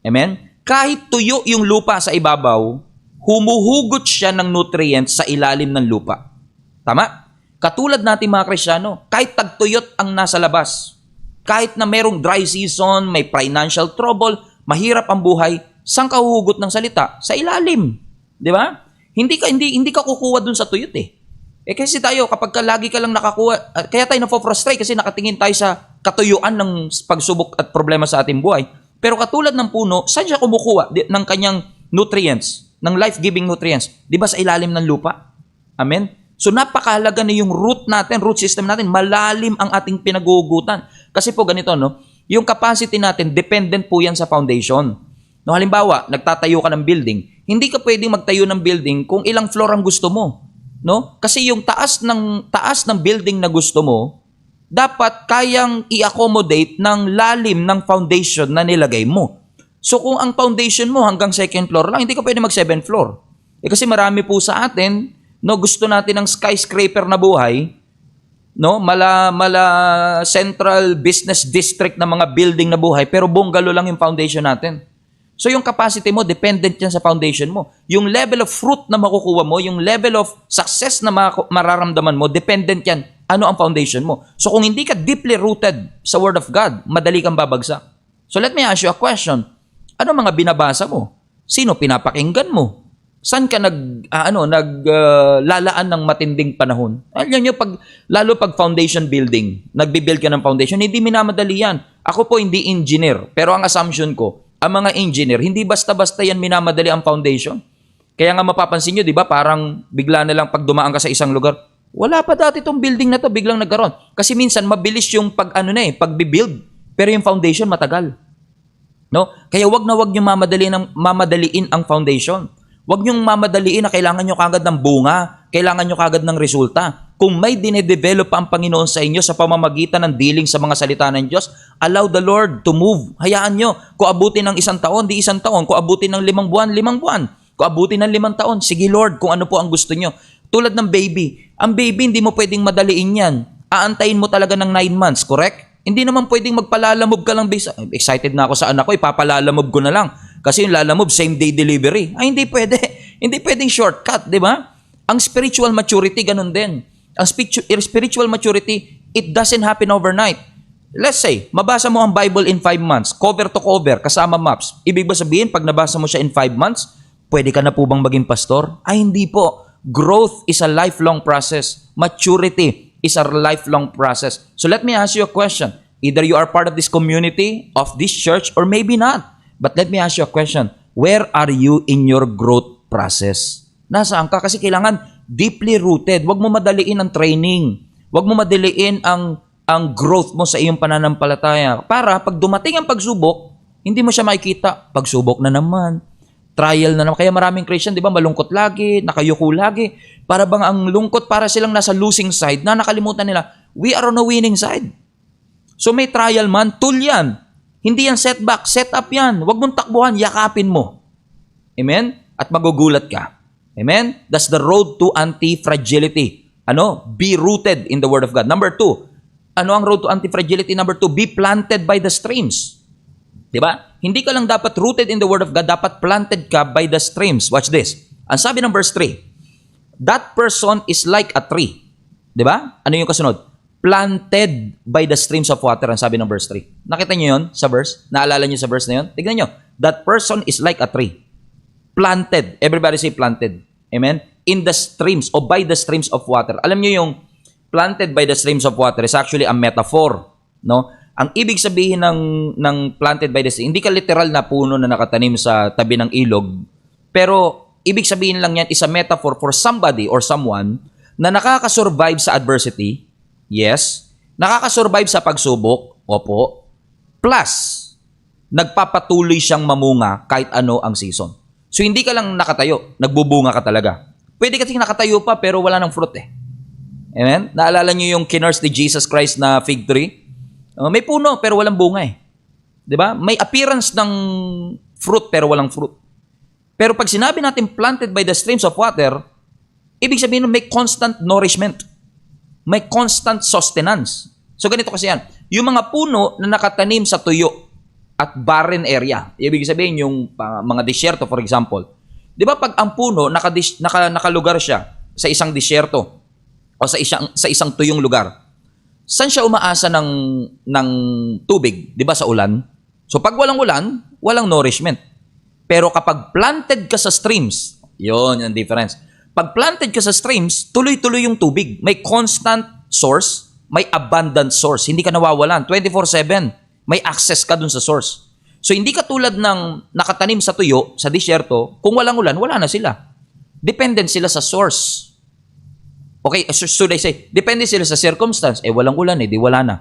Amen? Kahit tuyo yung lupa sa ibabaw, humuhugot siya ng nutrients sa ilalim ng lupa. Tama? Katulad natin mga Kristiyano, kahit tagtuyot ang nasa labas, kahit na merong dry season, may financial trouble, mahirap ang buhay, saan ka huhugot ng salita? Sa ilalim. Di ba? Hindi ka kukuha dun sa tuyot eh. Kasi tayo, kapag lagi ka lang nakakuha, kaya tayo na-frustrate kasi nakatingin tayo sa katuyuan ng pagsubok at problema sa ating buhay. Pero katulad ng puno, saan siya kumukuha ng kanyang nutrients, ng life-giving nutrients? Di ba sa ilalim ng lupa? Amen? So napakahalaga na yung root natin, root system natin, malalim ang ating pinagugutan. Kasi po ganito, no? Yung capacity natin, dependent po yan sa foundation. No, halimbawa, nagtatayo ka ng building, hindi ka pwedeng magtayo ng building kung ilang floor ang gusto mo. No? Kasi yung taas ng building na gusto mo, dapat kayang i-accommodate ng lalim ng foundation na nilagay mo. So kung ang foundation mo hanggang second floor lang, hindi ka pwede mag 7th floor. Kasi marami po sa atin, no, gusto natin ng skyscraper na buhay, no, mala central business district na mga building na buhay, pero bungalow lang yung foundation natin. So yung capacity mo, dependent yan sa foundation mo. Yung level of fruit na makukuha mo, yung level of success na mararamdaman mo, dependent yan. Ano ang foundation mo? So kung hindi ka deeply rooted sa Word of God, madali kang babagsak. So let me ask you a question. Ano mga binabasa mo? Sino pinapakinggan mo? Saan ka naglalaan ng matinding panahon? Alam nyo, lalo pag foundation building, nagbibuild ka ng foundation, hindi minamadali yan. Ako po hindi engineer, pero ang assumption ko, ang mga engineer, hindi basta-basta yan minamadali ang foundation. Kaya nga mapapansin nyo, di ba, parang bigla na lang pag dumaan ka sa isang lugar, wala pa dati itong building na to, biglang nagkaroon. Kasi minsan mabilis yung pagbibuild, pero yung foundation matagal. No? Kaya wag na wag nyo mamadaliin ang foundation. Wag nyo mamadaliin na kailangan nyo kagad ng bunga, kailangan nyo kagad ng resulta. Kung may dinedevelop pa ang Panginoon sa inyo sa pamamagitan ng dealing sa mga salita ng Diyos, allow the Lord to move. Hayaan nyo. Kung abutin ng 1 taon, di 1 taon. Kung abutin ng 5 buwan, 5 buwan. Kung abutin ng 5 taon, sige Lord, kung ano po ang gusto nyo. Tulad ng baby. Ang baby, hindi mo pwedeng madaliin yan. Aantayin mo talaga ng 9 months, correct? Hindi naman pwedeng magpalalamove ka lang. Excited na ako sa anak ko, ipapalalamove ko na lang. Kasi yung lalamove, same day delivery. Ay, hindi pwede. Hindi pwedeng shortcut, di ba? Ang spiritual maturity, ganun din. Ang spiritual maturity, it doesn't happen overnight. Let's say, mabasa mo ang Bible in 5 months, cover to cover, kasama maps. Ibig ba sabihin, pag nabasa mo siya in 5 months, pwede ka na po bang maging pastor? Ay, hindi po. Growth is a lifelong process. Maturity is a lifelong process. So let me ask you a question. Either you are part of this community, of this church, or maybe not. But let me ask you a question. Where are you in your growth process? Nasaan ka? Kasi kailangan deeply rooted. Huwag mo madaliin ang training. Huwag mo madaliin ang growth mo sa iyong pananampalataya. Para pag dumating ang pagsubok, hindi mo siya makikita. Pagsubok na naman. Trial na naman. Kaya maraming Christian, di ba, malungkot lagi, nakayuko lagi. Para bang ang lungkot, para silang nasa losing side na nakalimutan nila, we are on a winning side. So may trial man, tool yan. Hindi yan setback, setup yan. Huwag mong takbuhan, yakapin mo. Amen? At magugulat ka. Amen? That's the road to anti-fragility. Be rooted in the Word of God. Number 2, ano ang road to anti-fragility? Number 2, be planted by the streams. Diba? Hindi ka lang dapat rooted in the Word of God, dapat planted ka by the streams. Watch this. Ang sabi ng verse 3, that person is like a tree. Diba? Ano yung kasunod? Planted by the streams of water, ang sabi ng verse 3. Nakita niyo yun sa verse? Naalala niyo sa verse na yun? Tignan niyo. That person is like a tree. Planted. Everybody say planted. Amen? In the streams or by the streams of water. Alam niyo yung planted by the streams of water is actually a metaphor. No? Ang ibig sabihin ng planted by the streams, hindi ka literal na puno na nakatanim sa tabi ng ilog. Pero ibig sabihin lang yan is a metaphor for somebody or someone na nakakasurvive sa adversity. Yes. Nakakasurvive sa pagsubok. Opo. Plus, nagpapatuloy siyang mamunga kahit ano ang season. So, hindi ka lang nakatayo. Nagbubunga ka talaga. Pwede kasi nakatayo pa pero wala ng fruit eh. Amen? Naalala niyo yung kinurse ni Jesus Christ na fig tree? May puno pero walang bunga eh. Diba? May appearance ng fruit pero walang fruit. Pero pag sinabi natin planted by the streams of water, ibig sabihin may constant nourishment. May constant sustenance. So ganito kasi yan. Yung mga puno na nakatanim sa tuyo at barren area, ibig sabihin yung mga disyerto for example. Di ba pag ang puno nakalugar siya sa isang disyerto o sa isang tuyong lugar, saan siya umaasa ng tubig? Di ba sa ulan? So pag walang ulan, walang nourishment. Pero kapag planted ka sa streams, yon yung difference. Pag planted ka sa streams, tuloy-tuloy yung tubig. May constant source, may abundant source. Hindi ka nawawalan. 24/7, may access ka dun sa source. So hindi katulad ng nakatanim sa tuyo, sa disyerto, kung walang ulan, wala na sila. Dependent sila sa source. Okay, should I say, depende sila sa circumstance. Walang ulan, di wala na.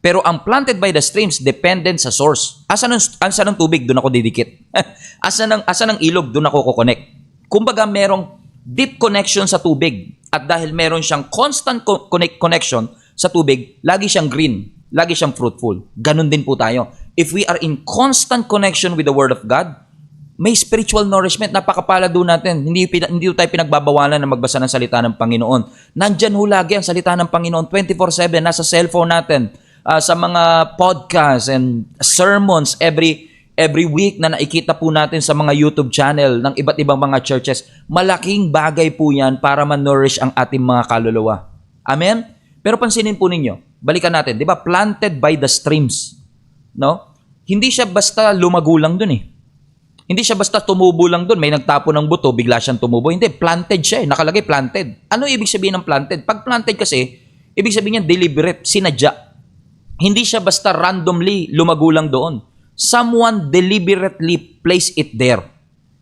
Pero ang planted by the streams, dependent sa source. Asa ng tubig, doon ako didikit. asa ng ilog, doon ako kukonek. Kumbaga, merong deep connection sa tubig. At dahil meron siyang constant connection sa tubig, lagi siyang green, lagi siyang fruitful. Ganon din po tayo. If we are in constant connection with the Word of God, may spiritual nourishment. Napakapala doon natin. Hindi tayo pinagbabawalan na magbasa ng salita ng Panginoon. Nandyan ho lagi ang salita ng Panginoon 24/7. Nasa cellphone natin. Sa mga podcasts and sermons every week na nakikita po natin sa mga YouTube channel ng iba't ibang mga churches. Malaking bagay po yan para ma-nourish ang ating mga kaluluwa. Amen? Pero pansinin po ninyo, balikan natin, di ba? Planted by the streams. No? Hindi siya basta lumagulang dun eh. Hindi siya basta tumubo lang dun. May nagtapo ng buto, bigla siyang tumubo. Hindi, planted siya eh. Nakalagay planted. Ano ibig sabihin ng planted? Pag planted kasi, ibig sabihin niya deliberate, sinadya. Hindi siya basta randomly lumagulang doon. Someone deliberately placed it there.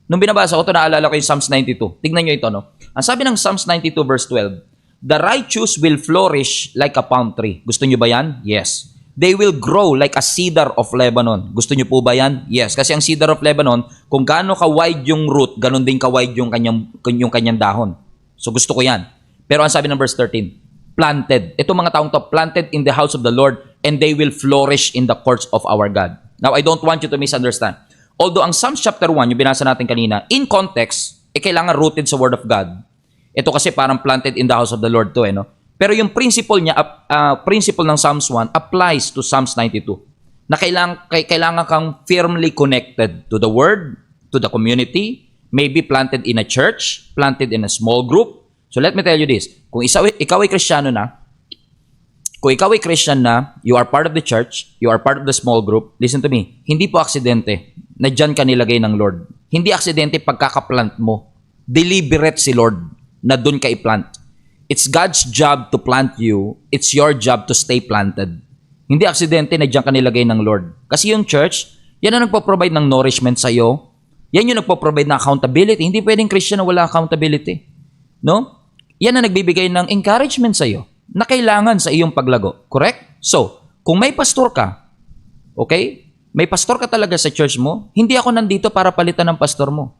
Nung binabasa ko ito, naalala ko yung Psalms 92. Tignan nyo ito, no? Ang sabi ng Psalms 92 verse 12, "The righteous will flourish like a palm tree." Gusto nyo ba yan? Yes. "They will grow like a cedar of Lebanon." Gusto nyo po ba yan? Yes. Kasi ang cedar of Lebanon, kung gaano ka-wide yung root, ganun din ka-wide yung kanyang dahon. So gusto ko yan. Pero ang sabi ng verse 13, planted. Itong mga taong to, planted in the house of the Lord, and they will flourish in the courts of our God. Now, I don't want you to misunderstand. Although ang Psalms chapter 1, yung binasa natin kanina, in context, kailangan rooted sa Word of God. Ito kasi parang planted in the house of the Lord to, no? Pero yung principle niya, principle ng Psalms 1 applies to Psalms 92. Na kailangan kang firmly connected to the Word, to the community, maybe planted in a church, planted in a small group. So let me tell you this, kung ikaw ay Kristiyano na, kung ikaw ay Christian na, you are part of the church, you are part of the small group, listen to me, hindi po aksidente na dyan ka nilagay ng Lord. Hindi aksidente pagkakaplant mo. Deliberate si Lord na dun ka i-plant. It's God's job to plant you. It's your job to stay planted. Hindi aksidente na dyan ka nilagay ng Lord. Kasi yung church, yan ang nagpo-provide ng nourishment sa'yo. Yan yung nagpo-provide ng accountability. Hindi pwedeng Christian na wala accountability. No? Yan ang nagbibigay ng encouragement sa'yo na kailangan sa iyong paglago. Correct? So, kung may pastor ka, okay? May pastor ka talaga sa church mo, hindi ako nandito para palitan ng pastor mo.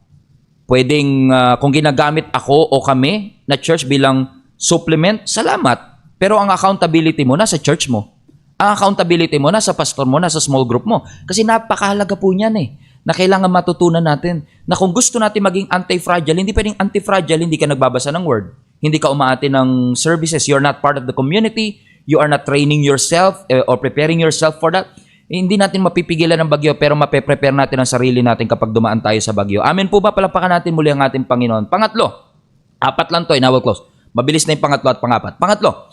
Pwedeng, kung ginagamit ako o kami na church bilang supplement, salamat. Pero ang accountability mo nasa church mo. Ang accountability mo nasa pastor mo, nasa small group mo. Kasi napakahalaga po niyan eh, na kailangan matutunan natin na kung gusto natin maging anti-fragile, hindi pwedeng anti-fragile, hindi ka nagbabasa ng word. Hindi ka umaati ng services. You're not part of the community. You are not training yourself or preparing yourself for that. Hindi natin mapipigilan ng bagyo pero mape-prepare natin ang sarili natin kapag dumaan tayo sa bagyo. Amen po ba? Palakpakan natin muli ang ating Panginoon. Pangatlo, 4 lang to, and I will close. Mabilis na yung pangatlo at pangapat. Pangatlo,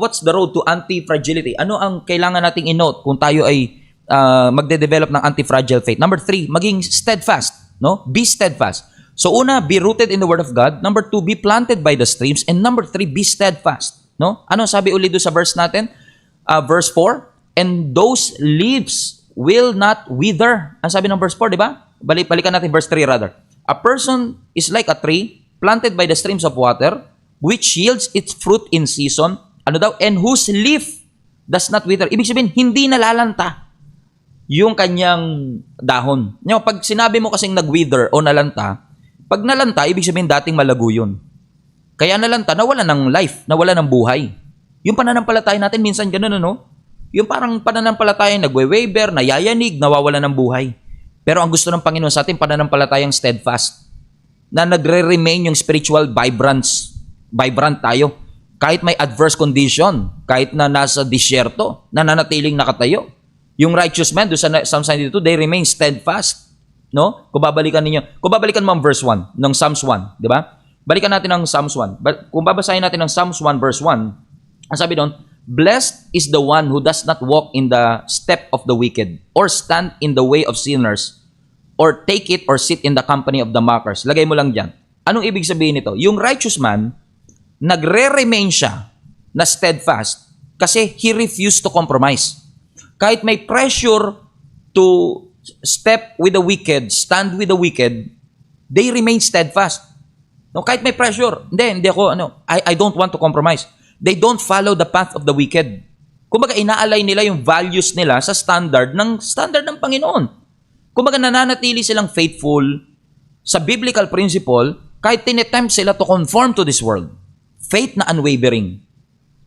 what's the road to anti-fragility? Ano ang kailangan nating i-note kung tayo ay magde-develop ng anti-fragile faith? Number 3, maging steadfast. No? Be steadfast. So una, be rooted in the Word of God. Number 2, be planted by the streams. And number 3, be steadfast. No? Ano sabi ulit doon sa verse natin? Verse 4, and those leaves will not wither. Ang sabi ng verse 4, di ba? Balikan natin verse 3 rather. A person is like a tree planted by the streams of water, which yields its fruit in season. Ano daw? And whose leaf does not wither. Ibig sabihin, hindi nalalanta yung kanyang dahon. Pag sinabi mo kasing nag-wither o nalanta, pag nalanta, ibig sabihin dating malago yun. Kaya nalanta, nawala ng life, nawala ng buhay. Yung pananampalataya natin, minsan ganun, ano? Yung parang pananampalataya, nagwe-waver, nayayanig, nawawala ng buhay. Pero ang gusto ng Panginoon sa atin, pananampalatayang steadfast. Na nagre-remain yung spiritual vibrant tayo. Kahit may adverse condition, kahit na nasa disyerto, nananatiling nakatayo. Yung righteous man, doon sa Psalms 92, they remain steadfast. No? Kung babalikan mo ang verse 1 ng Psalms 1, di ba? Balikan natin ang Psalms 1. Kung babasahin natin ang Psalms 1 verse 1, ang sabi doon, blessed is the one who does not walk in the step of the wicked, or stand in the way of sinners, or take it or sit in the company of the mockers. Lagay mo lang dyan. Anong ibig sabihin nito? Yung righteous man, nagre-remain siya na steadfast kasi he refused to compromise. Kahit may pressure to step with the wicked, stand with the wicked, they remain steadfast. No, kahit may pressure, hindi ako, I don't want to compromise. They don't follow the path of the wicked. Kumbaga, inaalay nila yung values nila sa standard ng Panginoon. Kumbaga, nananatili silang faithful sa biblical principle kahit tinetempt sila to conform to this world. Faith na unwavering.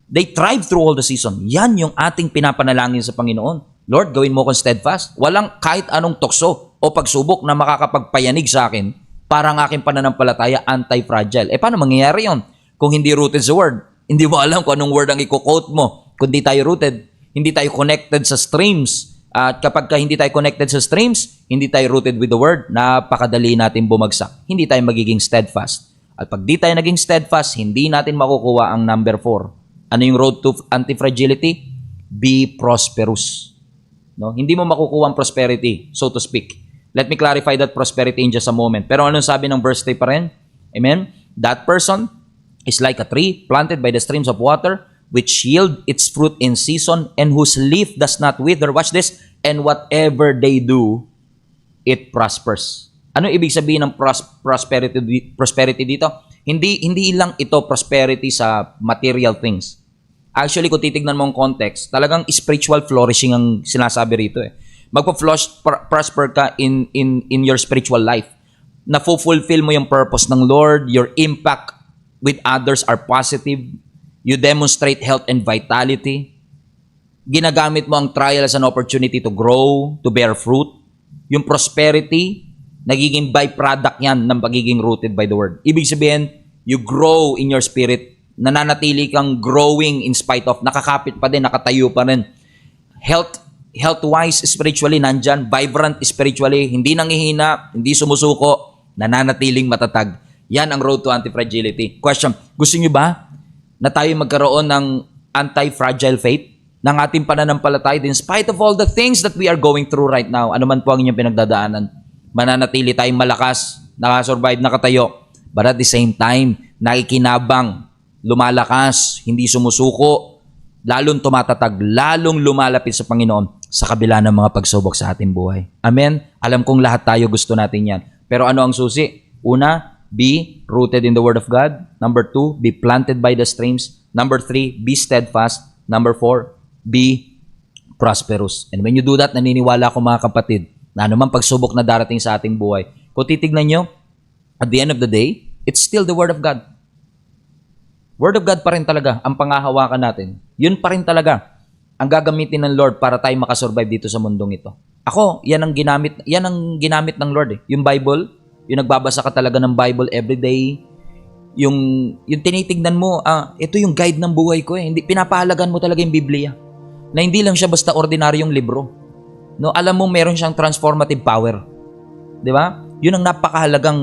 They thrive through all the season. Yan yung ating pinapanalangin sa Panginoon. Lord, gawin mo akong steadfast. Walang kahit anong tukso o pagsubok na makakapagpayanig sa akin para ang aking pananampalataya anti-fragile. Paano mangyayari yon kung hindi rooted sa word? Hindi mo alam kung anong word ang i-quote mo. Kung di tayo rooted, hindi tayo connected sa streams. At kapag hindi tayo connected sa streams, hindi tayo rooted with the word, napakadali natin bumagsak. Hindi tayo magiging steadfast. At pag di tayo naging steadfast, hindi natin makukuha ang number 4. Ano yung road to anti-fragility? Be prosperous. No? Hindi mo makukuha ang prosperity, so to speak. Let me clarify that prosperity in just a moment. Pero anong sabi ng verse 3 pa rin? Amen? That person is like a tree planted by the streams of water, which yield its fruit in season, and whose leaf does not wither. Watch this. And whatever they do, it prospers. Ano ibig sabihin ng prosperity dito? Hindi lang ito prosperity sa material things. Actually, kung titignan mo ang context, talagang spiritual flourishing ang sinasabi rito. Magpo-prosper ka in your spiritual life. Na-fulfill mo yung purpose ng Lord, your impact with others are positive, you demonstrate health and vitality, ginagamit mo ang trial as an opportunity to grow, to bear fruit. Yung prosperity, nagiging byproduct yan ng pagiging rooted by the word. Ibig sabihin, you grow in your spirit, nananatili kang growing in spite of, nakakapit pa din, nakatayo pa rin. Health-wise, spiritually, nandyan, vibrant spiritually, hindi nangihina, hindi sumusuko, nananatiling matatag. Yan ang road to anti-fragility. Question, gusto nyo ba na tayo magkaroon ng anti-fragile faith ng ating pananampalataya in spite of all the things that we are going through right now? Ano man po ang inyong pinagdadaanan, mananatili tayong malakas, nakasurvive, nakatayo, but at the same time, nakikinabang, lumalakas, hindi sumusuko, lalong tumatatag, lalong lumalapit sa Panginoon sa kabila ng mga pagsubok sa ating buhay. Amen? Alam kong lahat tayo gusto natin yan. Pero ano ang susi? Una, be rooted in the Word of God. Number 2, be planted by the streams. Number 3, be steadfast. Number 4, be prosperous. And when you do that, naniniwala ako mga kapatid, na anumang pagsubok na darating sa ating buhay, kung titignan nyo, at the end of the day, it's still the Word of God. Word of God pa rin talaga ang pangahawakan natin. Yun pa rin talaga ang gagamitin ng Lord para tayo makasurvive dito sa mundong ito. Ako, yan ang ginamit ng Lord. Yung Bible, yung nagbabasa ka talaga ng Bible every day, yung tinitingnan mo, ito yung guide ng buhay ko. Hindi, pinapahalagan mo talaga yung Biblia. Na hindi lang siya basta ordinaryong libro. No, alam mo meron siyang transformative power. 'Di ba? 'Yun ang napakahalagang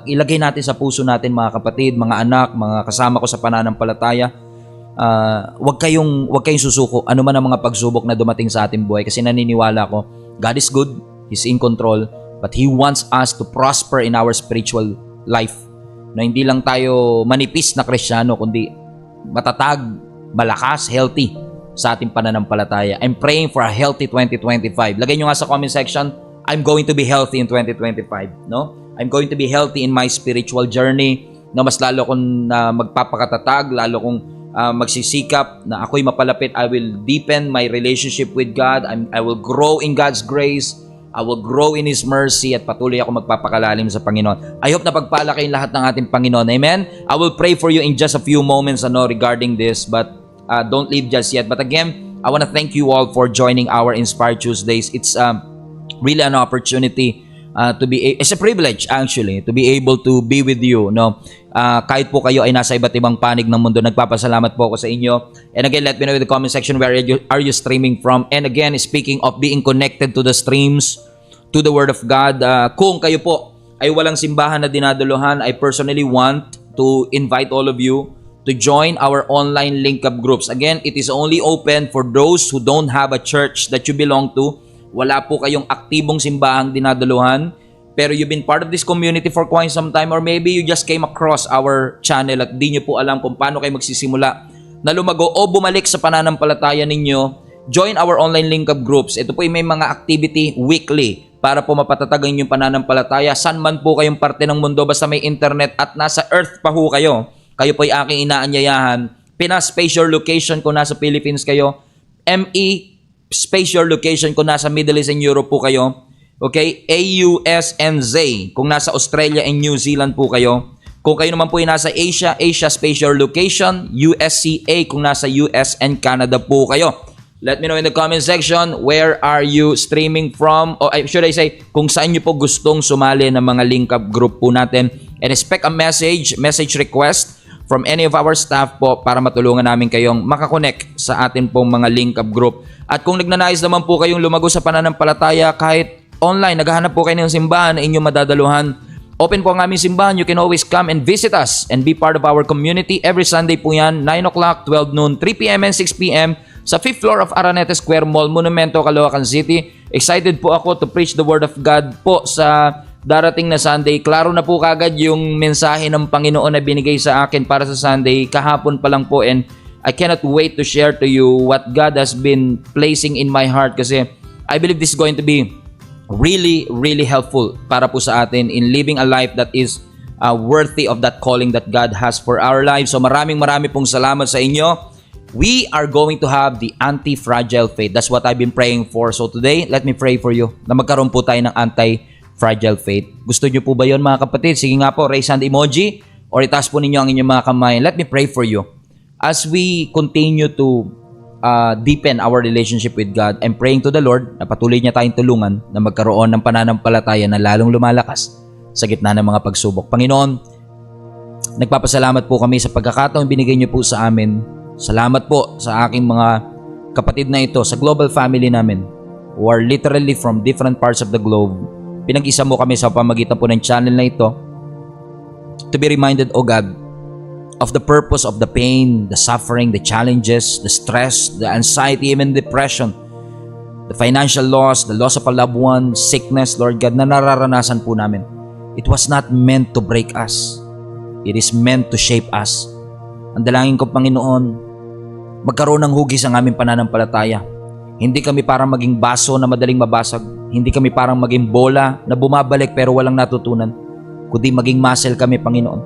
ilagay natin sa puso natin, mga kapatid, mga anak, mga kasama ko sa pananampalataya. Huwag kayong susuko ano man ang mga pagsubok na dumating sa ating buhay, kasi naniniwala ko God is good, He's in control, but He wants us to prosper in our spiritual life. Na hindi lang tayo manipis na Kristiyano, kundi matatag, malakas, healthy sa ating pananampalataya. I'm praying for a healthy 2025. Lagay nyo nga sa comment section, I'm going to be healthy in 2025. No? I'm going to be healthy in my spiritual journey, na mas lalo kong magpapakatatag, lalo kong magsisikap na ako'y mapalapit. I will deepen my relationship with God. I will grow in God's grace. I will grow in His mercy, at patuloy ako magpapakalalim sa Panginoon. I hope na pagpala kayong lahat ng ating Panginoon. Amen? I will pray for you in just a few moments regarding this, but don't leave just yet. But again, I want to thank you all for joining our Inspire Tuesdays. It's really an opportunity it's a privilege actually to be able to be with you, no? Kahit po kayo ay nasa iba't ibang panig ng mundo, nagpapasalamat po ako sa inyo. And again, let me know in the comment section where are you streaming from. And again, speaking of being connected to the streams, to the Word of God, kung kayo po ay walang simbahan na dinadaluhan, I personally want to invite all of you to join our online link-up groups. Again, it is only open for those who don't have a church that you belong to. Wala po kayong aktibong simbahang dinadaluhan, pero you've been part of this community for quite some time, or maybe you just came across our channel at di nyo po alam kung paano kayo magsisimula na lumago o bumalik sa pananampalataya ninyo. join our online link up groups. Ito po ay may mga activity weekly para po mapatatagan yung pananampalataya. San man po kayong parte ng mundo, basta may internet at nasa earth pa ho kayo, kayo po ay aking inaanyayahan. Pinas, space your location kung nasa Philippines kayo. ME, space your location kung nasa Middle East and Europe po kayo. Okay? AUSNZ kung nasa Australia and New Zealand po kayo. Kung kayo naman po ay nasa Asia, Asia, space your location. USCA kung nasa US and Canada po kayo. Let me know in the comment section, where are you streaming from? Or should I say, kung saan nyo po gustong sumali ng mga link up group po natin. And expect a message request from any of our staff po para matulungan namin kayong makakonect sa atin pong mga link up group. At kung nagnanais naman po kayong lumago sa pananampalataya kahit online, naghahanap po kayo ng simbahan na inyong madadaluhan, open po ang aming simbahan. You can always come and visit us and be part of our community. Every Sunday po yan, 9 o'clock, 12 noon, 3 p.m. and 6 p.m. sa 5th floor of Araneta Square Mall, Monumento, Caloocan City. Excited po ako to preach the Word of God po sa darating na Sunday. Klaro na po kagad yung mensahe ng Panginoon na binigay sa akin para sa Sunday. Kahapon pa lang po, and I cannot wait to share to you what God has been placing in my heart kasi I believe this is going to be really, really helpful para po sa atin in living a life that is worthy of that calling that God has for our lives. So maraming pong salamat sa inyo. We are going to have the anti-fragile faith. That's what I've been praying for. So today, let me pray for you na magkaroon po tayo ng anti-fragile faith. Gusto niyo po ba yun, mga kapatid? Sige nga po, raise hand emoji or itaas po ninyo ang inyong mga kamay. Let me pray for you. As we continue to deepen our relationship with God, I'm praying to the Lord na patuloy niya tayong tulungan na magkaroon ng pananampalataya na lalong lumalakas sa gitna ng mga pagsubok. Panginoon, nagpapasalamat po kami sa pagkakataong binigay niyo po sa amin. Salamat po sa aking mga kapatid na ito sa global family namin who are literally from different parts of the globe. Pinag-isa mo kami sa pamagitan po ng channel na ito to be reminded, O God, of the purpose of the pain, the suffering, the challenges, the stress, the anxiety, even depression, the financial loss, the loss of a loved one, sickness, Lord God, na nararanasan po namin. It was not meant to break us. It is meant to shape us. Ang dalangin ko, Panginoon, magkaroon ng hugis ang aming pananampalataya. Hindi kami parang maging baso na madaling mabasag. Hindi kami parang maging bola na bumabalik pero walang natutunan. Kundi maging muscle kami, Panginoon,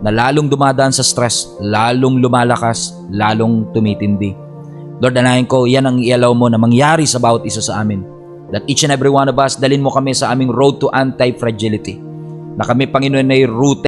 na lalong dumadaan sa stress, lalong lumalakas, lalong tumitindi. Lord, dalangin ko, yan ang ialaw mo na mangyari sa bawat isa sa amin. That each and every one of us, dalhin mo kami sa aming road to anti-fragility. Na kami, Panginoon, ay rooted